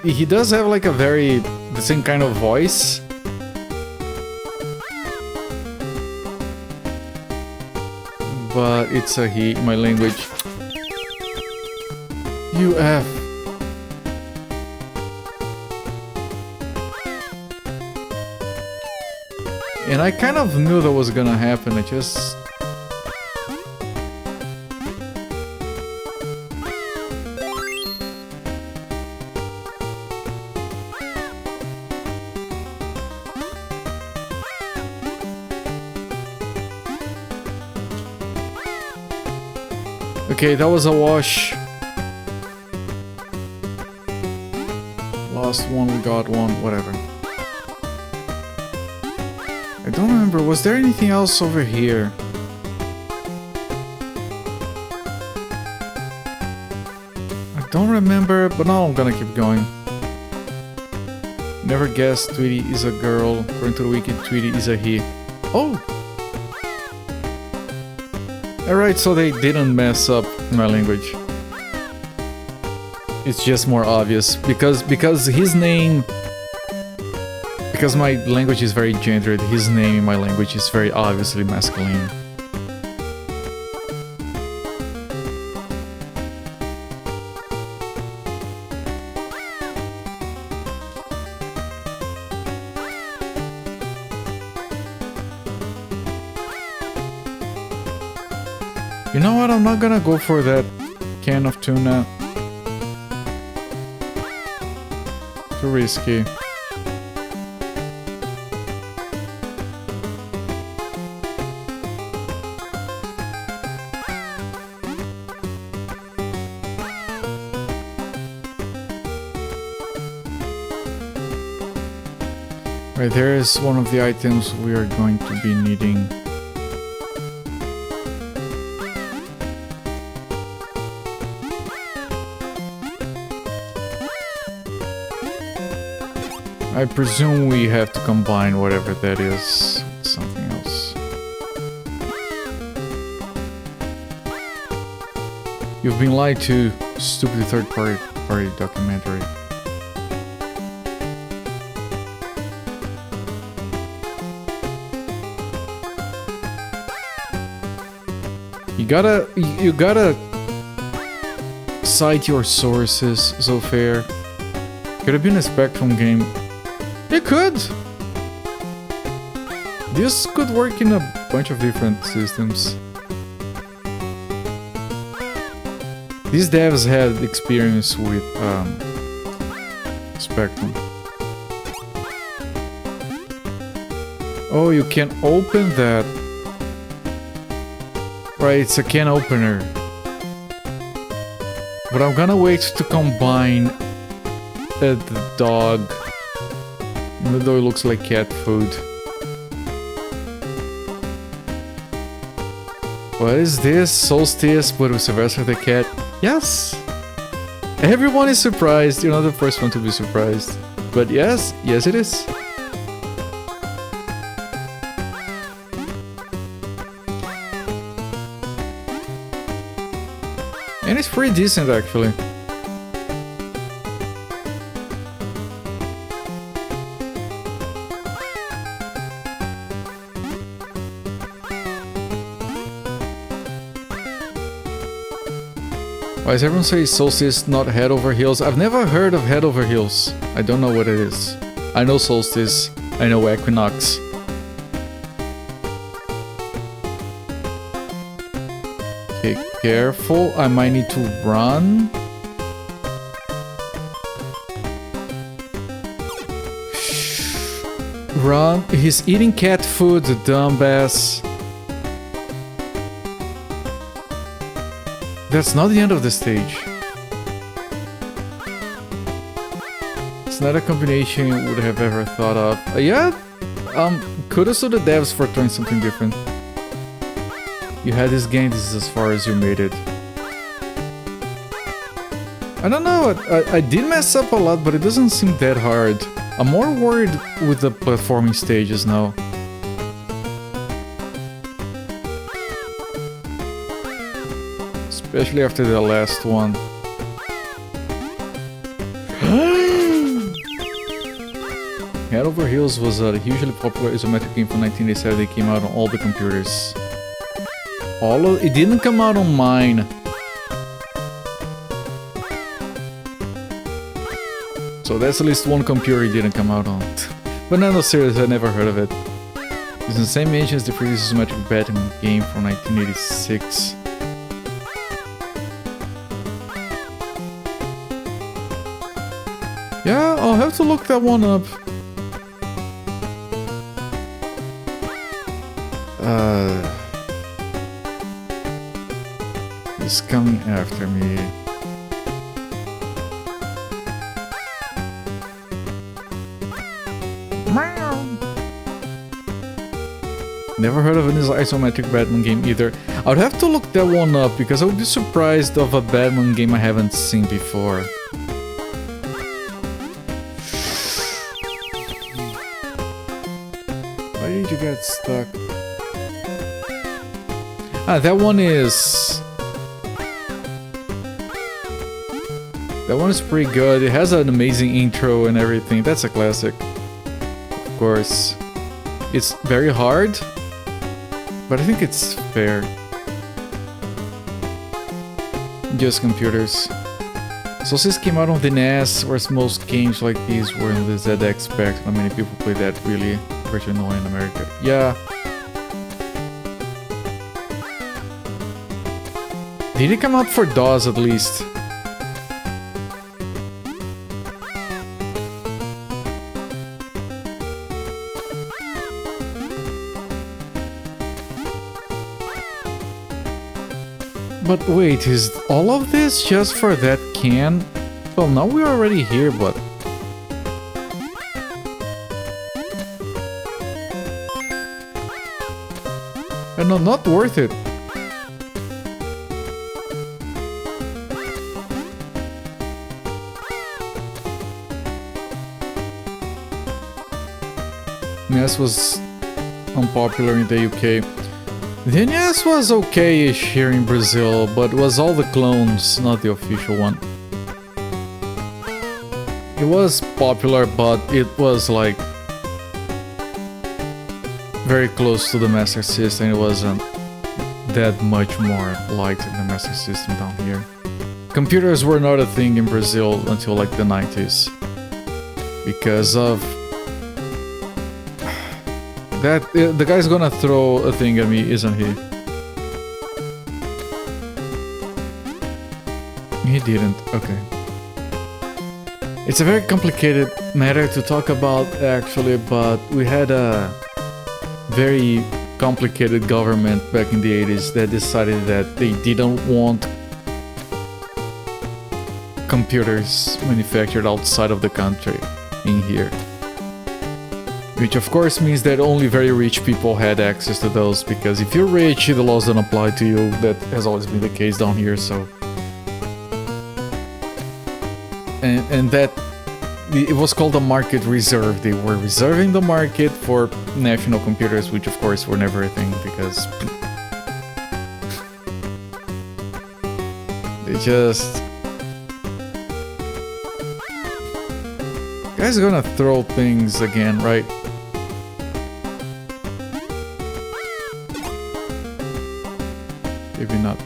He does have like a very the same kind of voice. But it's a he in my language. UF. And I kind of knew that was gonna happen, I just... Okay, that was a wash. Lost one, we got one, whatever. I don't remember, was there anything else over here? I don't remember, but now I'm gonna keep going. Never guessed Tweety is a girl. According to the wiki, Tweety is a he. Oh! Alright, so they didn't mess up my language. It's just more obvious because his name, because my language is very gendered, his name in my language is very obviously masculine. You know what? I'm not gonna go for that can of tuna. Too risky. Right, there is one of the items we are going to be needing. I presume we have to combine whatever that is with something else. You've been lied to, stupid third-party documentary. You gotta cite your sources, Zofair. Could have been a Spectrum game. It could! This could work in a bunch of different systems. These devs had experience with Spectrum. Oh, you can open that. Right, it's a can opener. But I'm gonna wait to combine the dog. Even though it looks like cat food. What is this? Solstice, but with Sylvester the cat? Yes! Everyone is surprised. You're not the first one to be surprised. But yes, yes it is. And it's pretty decent actually. Why does everyone say Solstice, not Head Over Heels? I've never heard of Head Over Heels. I don't know what it is. I know Solstice. I know Equinox. Okay, careful. I might need to run. Run. He's eating cat food, the dumbass. That's not the end of the stage. It's not a combination you would have ever thought of. Yeah, kudos to the devs for trying something different. You had this game, this is as far as you made it. I don't know, I did mess up a lot, but it doesn't seem that hard. I'm more worried with the platforming stages now. Especially after the last one. Head Over Heels was a hugely popular isometric game from 1987. It came out on all the computers. It didn't come out on mine. So that's at least one computer it didn't come out on. But no, seriously, I never heard of it. It's the same age as the previous isometric Batman game from 1986. Yeah, I'll have to look that one up. He's coming after me. Never heard of an isometric Batman game either. I would have to look that one up because I would be surprised of a Batman game I haven't seen before. Why did you get stuck? Ah, that one is... That one is pretty good. It has an amazing intro and everything. That's a classic. Of course. It's very hard, but I think it's fair. Just computers. So since it came out on the NES, whereas most games like these were in the ZX Spectrum, not many people play that really original in America. Yeah. Did it come out for DOS at least? But wait, is all of this just for that can? Well, now we're already here, but... no, not worth it. NES was unpopular in the UK. The NES was okay-ish here in Brazil, but it was all the clones, not the official one. It was popular, but it was like very close to the Master System. It wasn't that much more liked in the Master System down here. Computers were not a thing in Brazil until like the 90s. Because of... that, the guy's gonna throw a thing at me, isn't he? He didn't, okay. It's a very complicated matter to talk about actually, but we had a very complicated government back in the 80s that decided that they didn't want computers manufactured outside of the country in here. Which of course means that only very rich people had access to those, because if you're rich, the laws don't apply to you. That has always been the case down here, so... And that... it was called a market reserve. They were reserving the market for national computers, which of course were never a thing, because... they just... Guy's gonna throw things again, right? Maybe not.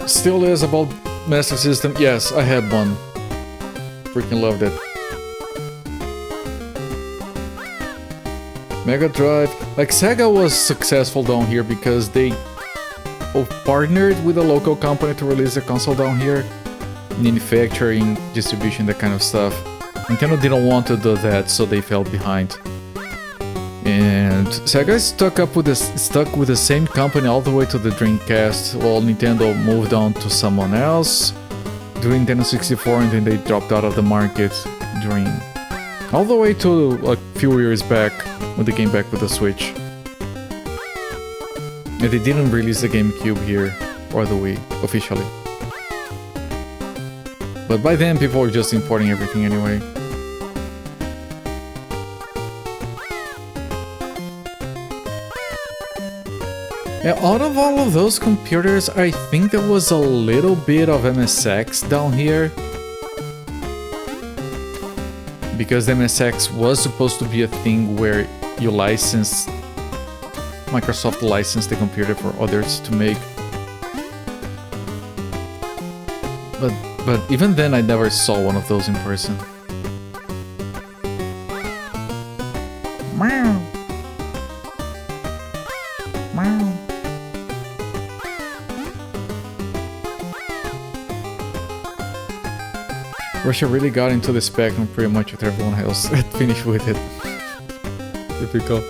Still is about Master System. Yes, I had one. Freaking loved it. Mega Drive. Like, Sega was successful down here because they partnered with a local company to release the console down here. Manufacturing, distribution, that kind of stuff. Nintendo didn't want to do that, so they fell behind. And Sega stuck with the same company all the way to the Dreamcast, while Nintendo moved on to someone else during Nintendo 64, and then they dropped out of the market during all the way to a few years back when they came back with the Switch. And they didn't release the GameCube here or the Wii officially. But by then people were just importing everything anyway. Yeah, out of all of those computers, I think there was a little bit of MSX down here. Because MSX was supposed to be a thing where you license... Microsoft licensed the computer for others to make. But even then I never saw one of those in person. Meow. Meow. Russia really got into the Spectrum pretty much with everyone else that finished with it. Typical.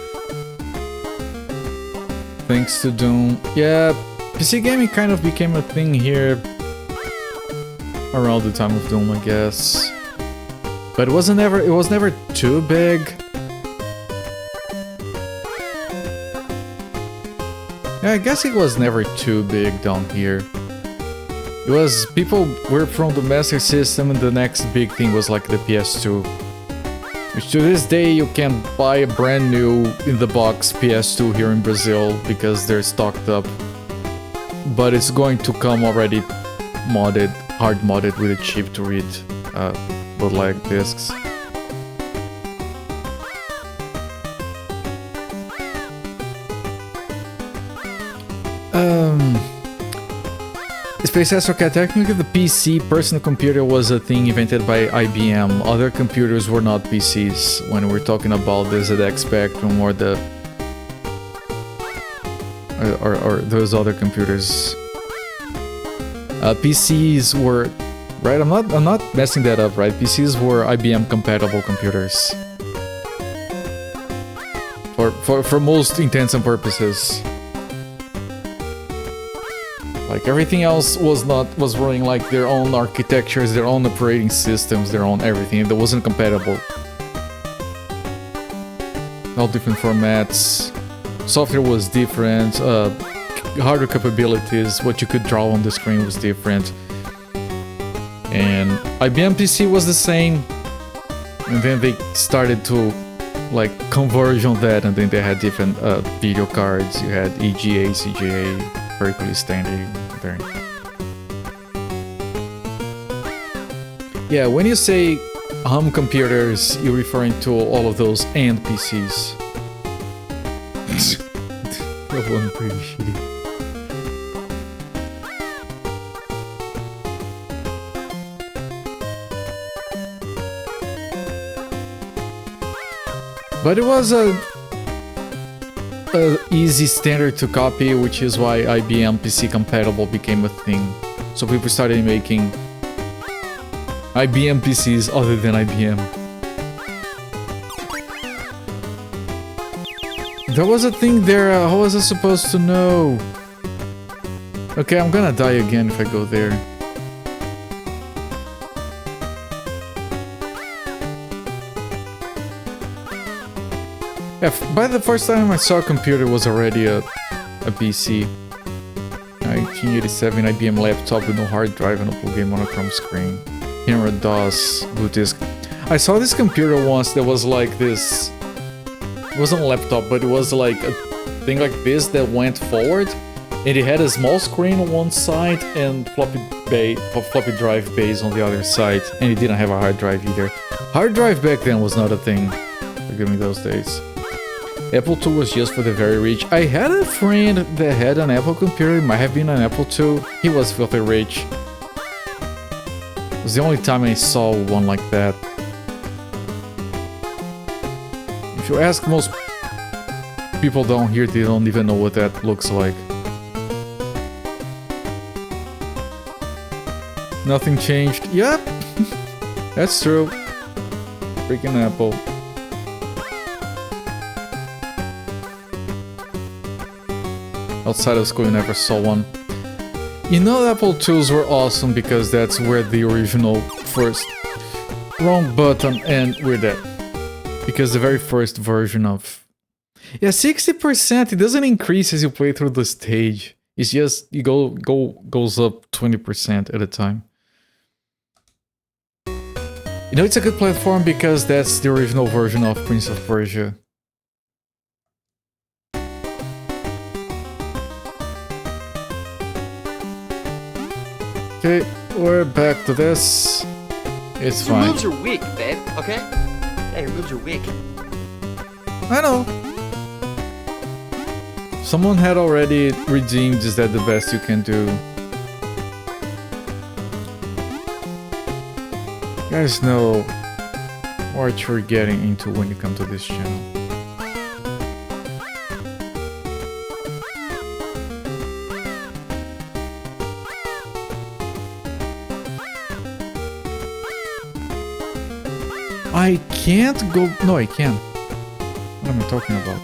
Thanks to Doom. Yeah, PC gaming kind of became a thing here around the time of Doom, I guess. But it was never too big. Yeah, I guess it was never too big down here. It was, people were from the Master System, and the next big thing was like the PS2. Which to this day you can buy a brand new in the box PS2 here in Brazil because they're stocked up but it's going to come already modded, hard modded with a chip to read bootleg discs. Space Astrocat, technically the PC personal computer was a thing invented by IBM. Other computers were not PCs when we're talking about the ZX Spectrum or the or those other computers. PCs were right. I'm not messing that up, right? PCs were IBM compatible computers for most intents and purposes. Like everything else was running like their own architectures, their own operating systems, their own everything that wasn't compatible. All different formats. Software was different. Hardware capabilities, what you could draw on the screen was different. And IBM PC was the same. And then they started to like converge on that, and then they had different video cards. You had EGA, CGA. Berkeley standard there. Yeah, when you say home computers, you're referring to all of those and PCs. That one pretty shitty. But it was a easy standard to copy, which is why IBM PC compatible became a thing. So people started making IBM PCs other than IBM. There was a thing there, how was I supposed to know? Okay, I'm gonna die again if I go there. Yeah, by the first time I saw a computer was already a PC. 1987 IBM laptop with no hard drive and a full game monochrome screen. Camera DOS, boot disk. I saw this computer once that was like this. It wasn't a laptop, but it was like a thing like this that went forward. And it had a small screen on one side and floppy drive base on the other side. And it didn't have a hard drive either. Hard drive back then was not a thing. Forgive me those days. Apple II was just for the very rich. I had a friend that had an Apple computer, it might have been an Apple II. He was filthy rich. It was the only time I saw one like that. If you ask most people down here, they don't even know what that looks like. Nothing changed. Yep, that's true. Freaking Apple. Outside of school, you never saw one. You know, Apple IIs were awesome because that's where the original first... Wrong button, and we're dead. Because the very first version of... Yeah, 60%, it doesn't increase as you play through the stage. It's just, you goes up 20% at a time. You know, it's a good platform because that's the original version of Prince of Persia. Okay, we're back to this. It's fine. Your moves are weak, babe, okay? Yeah, your moves are weak. I know. Someone had already redeemed, is that the best you can do? You guys know what you're getting into when you come to this channel. I can't go... No, I can. What am I talking about?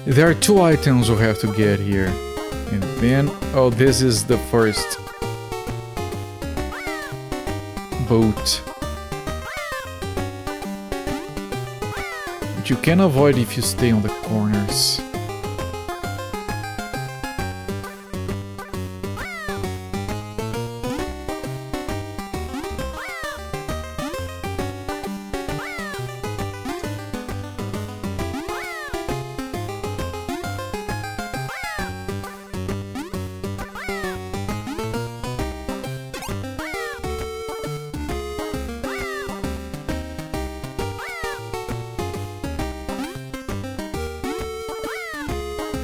There are 2 items we have to get here. And then... Oh, this is the first boat. Which you can avoid if you stay on the corners.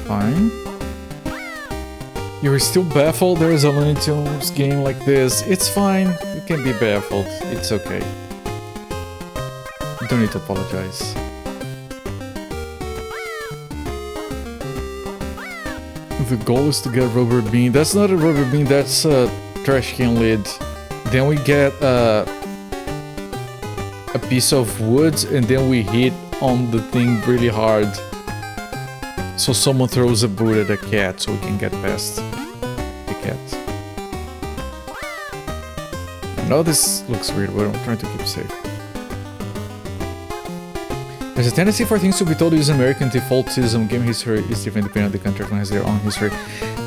Fine. You're still baffled there's a Looney Tunes game like this. It's fine. You can be baffled. It's okay. You don't need to apologize. The goal is to get rubber bean. That's not a rubber bean, that's a trash can lid. Then we get a piece of wood and then we hit on the thing really hard. So someone throws a boot at a cat so we can get past the cat. I know this looks weird, but I'm trying to keep safe. There's a tendency for things to be told using American defaultism. Game history is different depending on the country. Everyone has their own history.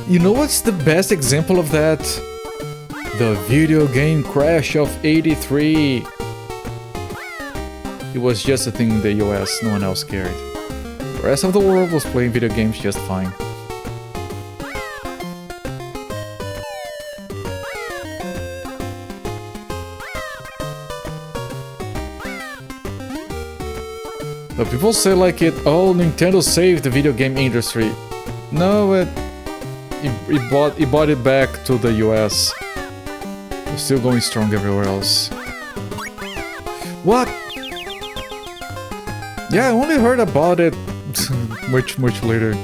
You know what's the best example of that? The video game crash of '83. It was just a thing in the US, no one else cared. The rest of the world was playing video games just fine. But people say like oh, Nintendo saved the video game industry. No, it bought it back to the US. It's still going strong everywhere else. What? Yeah, I only heard about it much later.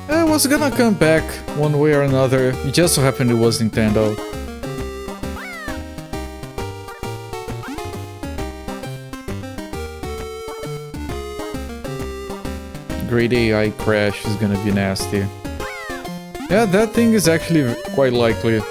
It was gonna come back one way or another. It just so happened it was Nintendo. Great AI crash is gonna be nasty. Yeah, that thing is actually quite likely.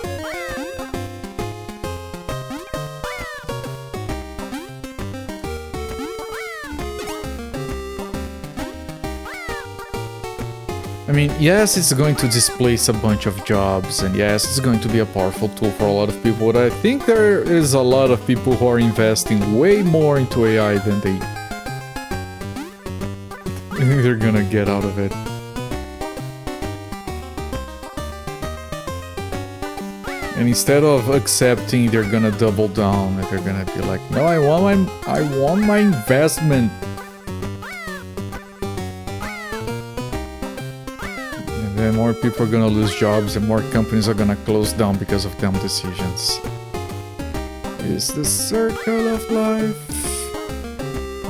I mean, yes, it's going to displace a bunch of jobs, and yes, it's going to be a powerful tool for a lot of people, but I think there is a lot of people who are investing way more into AI than they're gonna get out of it. And instead of accepting, they're gonna double down, and they're gonna be like, no, I want my investment. And then more people are gonna lose jobs, and more companies are gonna close down because of dumb decisions. It's the circle of life.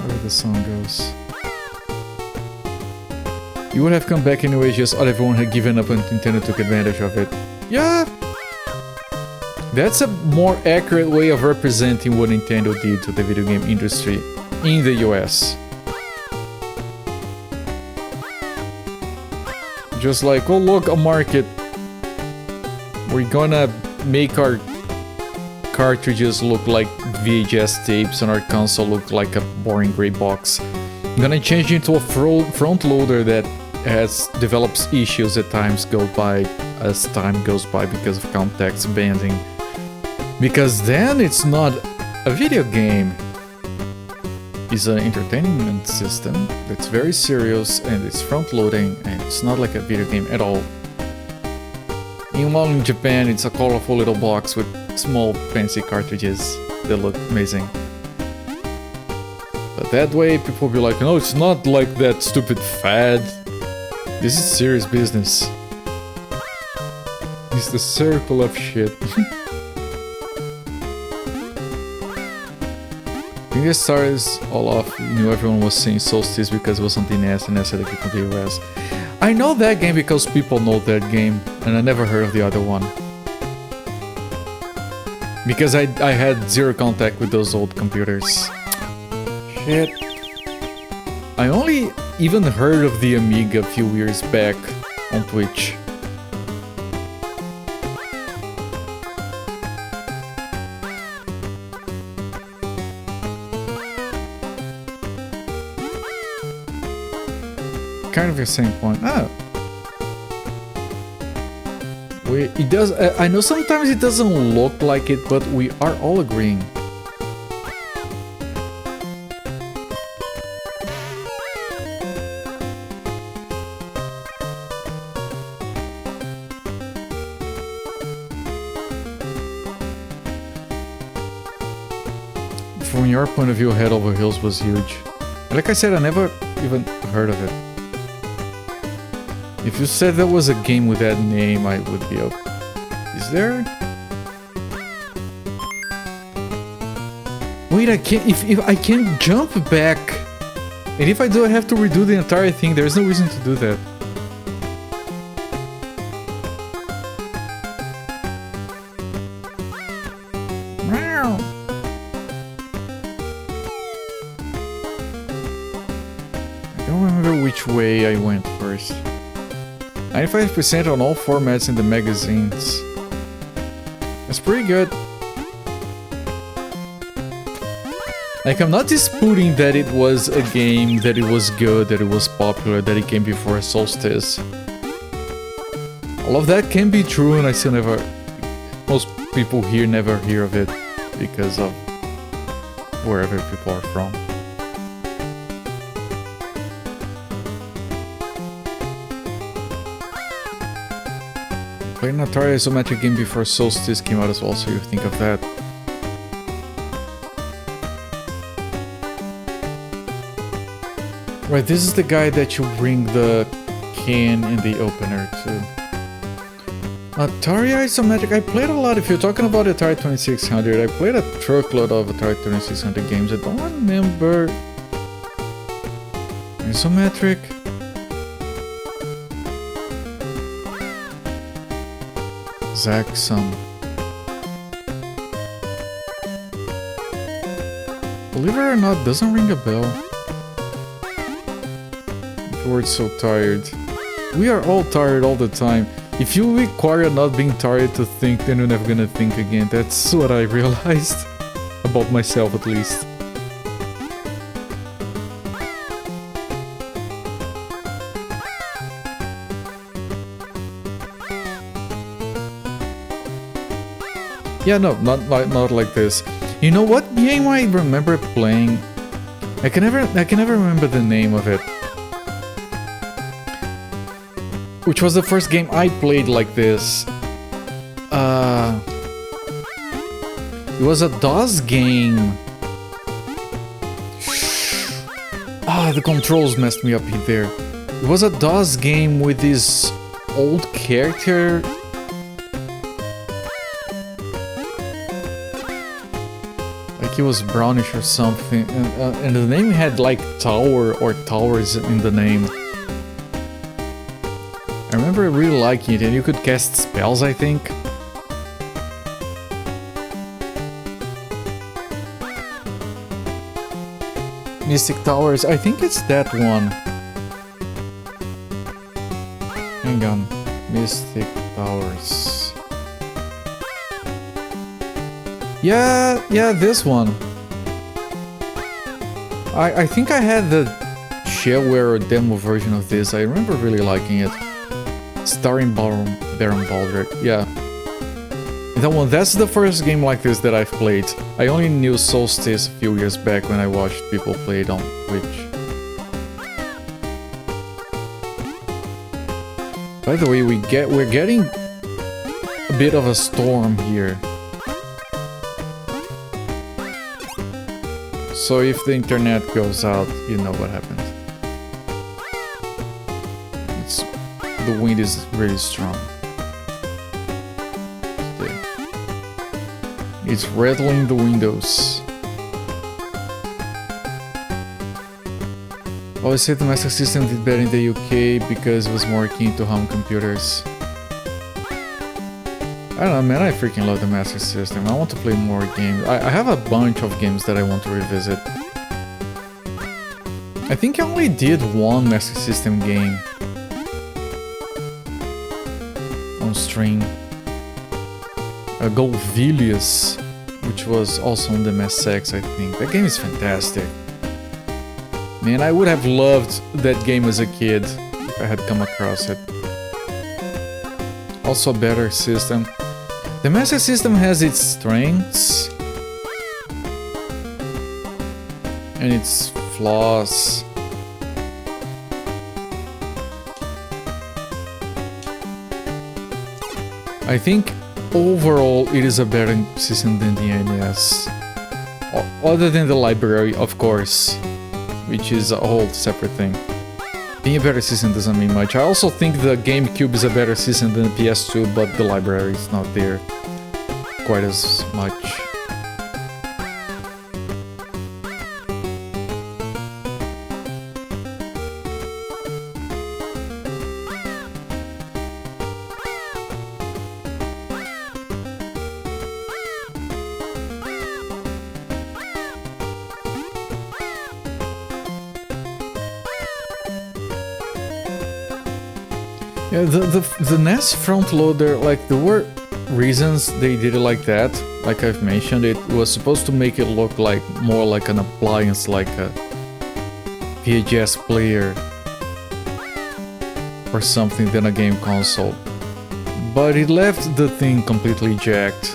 Where the song goes. You would have come back anyway, just everyone had given up and Nintendo took advantage of it. Yeah! That's a more accurate way of representing what Nintendo did to the video game industry in the US. Just like, oh look, a market. We're gonna make our cartridges look like VHS tapes and our console look like a boring gray box. I'm gonna change it into a front loader that develops issues as time goes by because of context banding. Because then it's not a video game. It's an entertainment system that's very serious and it's front loading and it's not like a video game at all. Meanwhile in Japan it's a colorful little box with small fancy cartridges that look amazing. But that way people will be like, no, it's not like that stupid fad. This is serious business. It's the circle of shit. I think this started all off, you know, everyone was saying Solstice because it was on the NES and that's the people in the US. I know that game because people know that game, and I never heard of the other one. Because I had zero contact with those old computers. Shit. I only even heard of the Amiga a few years back on Twitch. Kind of the same point. Oh. It does. I know sometimes it doesn't look like it, but we are all agreeing. from your point of view, Head Over Heels was huge. Like I said, I never even heard of it. If you said there was a game with that name, I would be up. Is there? Wait, I can't. If I can't jump back, and if I do, I have to redo the entire thing. There's no reason to do that. I don't remember which way I went first. 95% on all formats in the magazines. That's pretty good. Like, I'm not disputing that it was a game, that it was good, that it was popular, that it came before Solstice. All of that can be true, and I still never... Most people here never hear of it because of wherever people are from. Played an Atari isometric game before Solstice came out as well, so you think of that. Right, this is the guy that you bring the can in the opener to. Atari isometric, I played a lot. If you're talking about Atari 2600, I played a truckload of Atari 2600 games. I don't remember... Isometric? Zaxxon. Believe it or not, doesn't ring a bell. We're so tired. We are all tired all the time. If you require not being tired to think, then you're never gonna think again. That's what I realized. About myself, at least. Yeah, no, not like this. You know what game I remember playing? I can never remember the name of it. Which was the first game I played like this. It was a DOS game. Ah, the controls messed me up in there. It was a DOS game with this old character. Like he was brownish or something. And the name had like tower or towers in the name. I remember really liking it, and you could cast spells, I think. Mystic Towers, I think it's that one. Hang on. Mystic Towers. Yeah, this one. I think I had the shareware or demo version of this. I remember really liking it. Starring Baron Baldrick, yeah. That one, that's the first game like this that I've played. I only knew Solstice a few years back when I watched people play it on Twitch. By the way, we're getting a bit of a storm here. So if the internet goes out, you know what happened. The wind is really strong. Okay. It's rattling the windows. Always say the Master System did better in the UK because it was more akin to home computers. I don't know, man, I freaking love the Master System. I want to play more games. I have a bunch of games that I want to revisit. I think I only did one Master System game on stream. Golvilius, which was also on the MSX, I think. That game is fantastic. Man, I would have loved that game as a kid if I had come across it. Also a better system. The Master System has its strengths and its flaws. I think overall it is a better system than the NES. Other than the library, of course, which is a whole separate thing. Being a better system doesn't mean much. I also think the GameCube is a better system than the PS2, but the library is not there quite as much. Yeah, the NES front loader, like, there were reasons they did it like that. Like I've mentioned, it was supposed to make it look like more like an appliance, like a VHS player or something than a game console. But it left the thing completely jacked.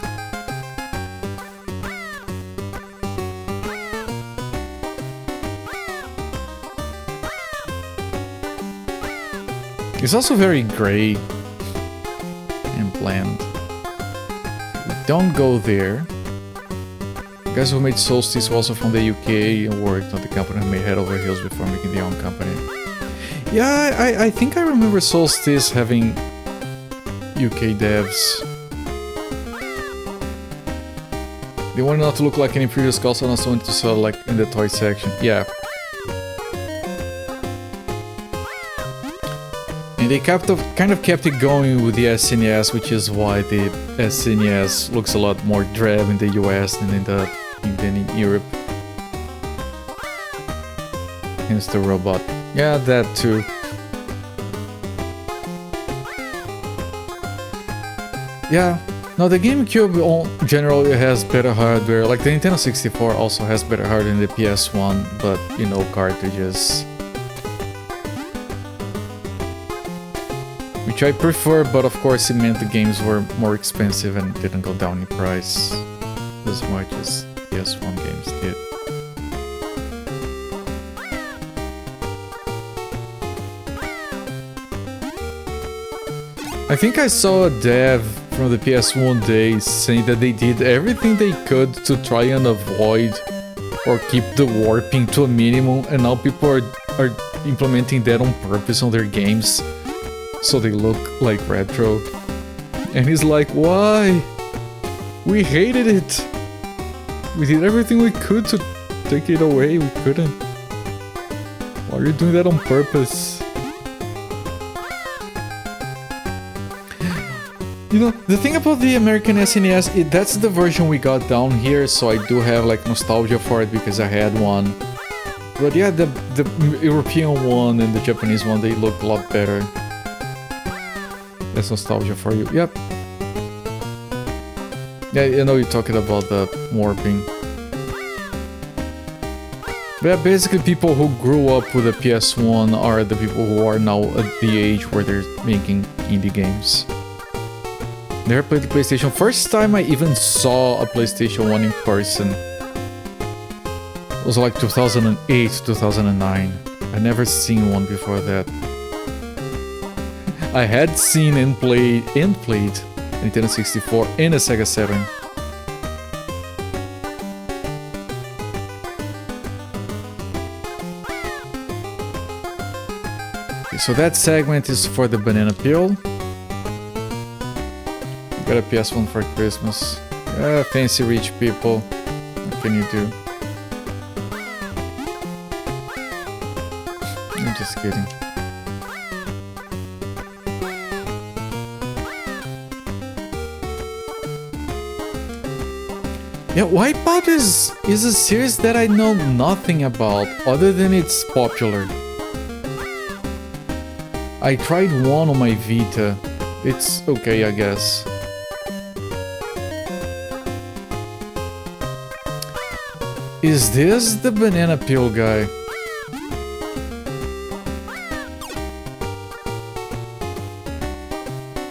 It's also very gray and bland. Don't go there. The guys who made Solstice were also from the UK and worked on the company who made Head Over Heels before making their own company. Yeah, I think I remember Solstice having UK devs. They wanted not to look like any previous console, and also wanted to sell like in the toy section. Yeah. And they kind of kept it going with the SNES, which is why the SNES looks a lot more drab in the US than in Europe. Hence the robot. Yeah, that too. Yeah, no, the GameCube generally has better hardware. Like the Nintendo 64 also has better hardware than the PS1, but you know, cartridges. Which I prefer, but of course it meant the games were more expensive and didn't go down in price as much as PS1 games did. I think I saw a dev from the PS1 days saying that they did everything they could to try and avoid or keep the warping to a minimum, and now people are implementing that on purpose on their games. So they look like retro. And he's like, why? We hated it. We did everything we could to take it away. We couldn't. Why are you doing that on purpose? You know, the thing about the American SNES, that's the version we got down here, so I do have like nostalgia for it because I had one. But yeah, the European one and the Japanese one, they look a lot better. That's nostalgia for you. Yep. Yeah, you know, you're talking about the warping. But yeah, basically people who grew up with the PS1 are the people who are now at the age where they're making indie games. Never played the PlayStation. First time I even saw a PlayStation 1 in person was like 2008, 2009. I never seen one before that. I had seen and played Nintendo 64 and a Sega Saturn. Okay, so that segment is for the banana peel. Got a PS1 for Christmas. Fancy rich people. What can you do? I'm just kidding. Yeah, Wipeout is a series that I know nothing about, other than it's popular. I tried one on my Vita. It's okay, I guess. Is this the banana peel guy?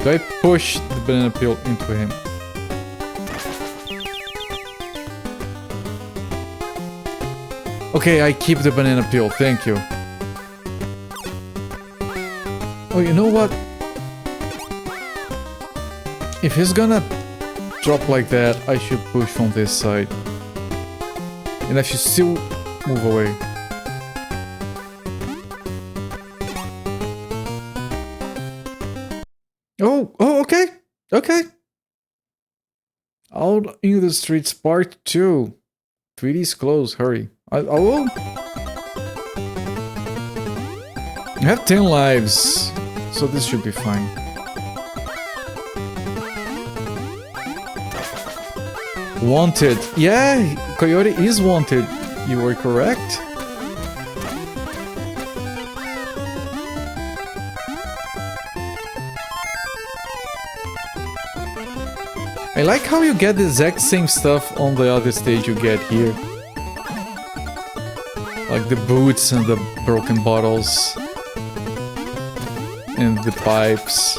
Do I push the banana peel into him? Okay, I keep the banana peel, thank you. Oh, you know what? If he's gonna drop like that, I should push from this side. And if you still move away. Oh, okay. Okay. Out in the Streets Part 2. 3D's close, hurry. I will. I have 10 lives, so this should be fine. Wanted. Yeah, Coyote is wanted. You were correct. I like how you get the exact same stuff on the other stage you get here. Like the boots and the broken bottles. And the pipes.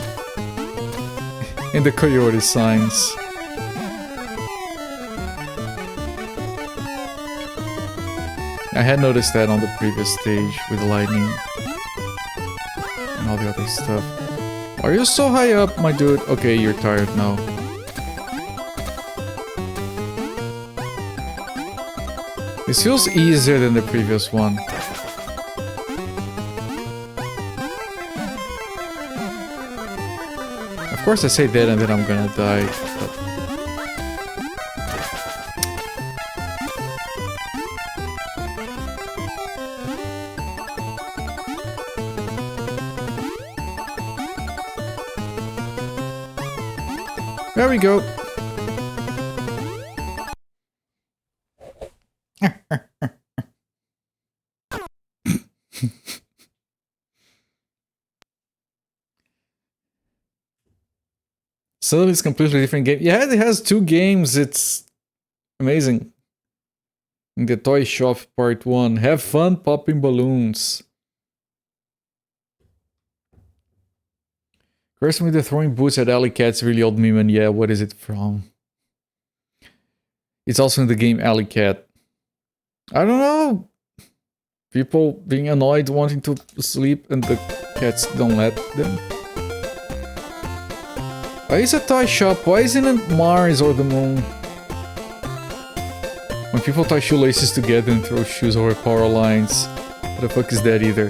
And the coyote signs. I had noticed that on the previous stage with lightning. And all the other stuff. Are you so high up, my dude? Okay, you're tired now. This feels easier than the previous one. Of course I say that and then I'm gonna die. But... There we go. So it's completely different game. Yeah, it has 2 games. It's amazing. In the toy shop part 1. Have fun popping balloons. Curse me, the throwing boots at Alley Cat's really old meme, and yeah, what is it from? It's also in the game Alley Cat. I don't know. People being annoyed wanting to sleep and the cats don't let them. Why is a toy shop? Why isn't it Mars or the moon? When people tie shoelaces together and throw shoes over power lines. What the fuck is that either?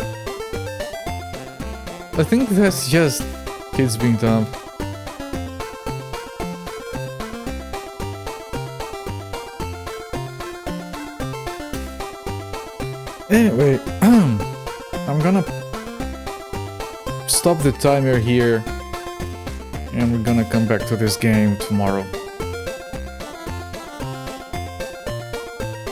I think that's just kids being dumb. Anyway, I'm gonna stop the timer here. And we're gonna come back to this game tomorrow.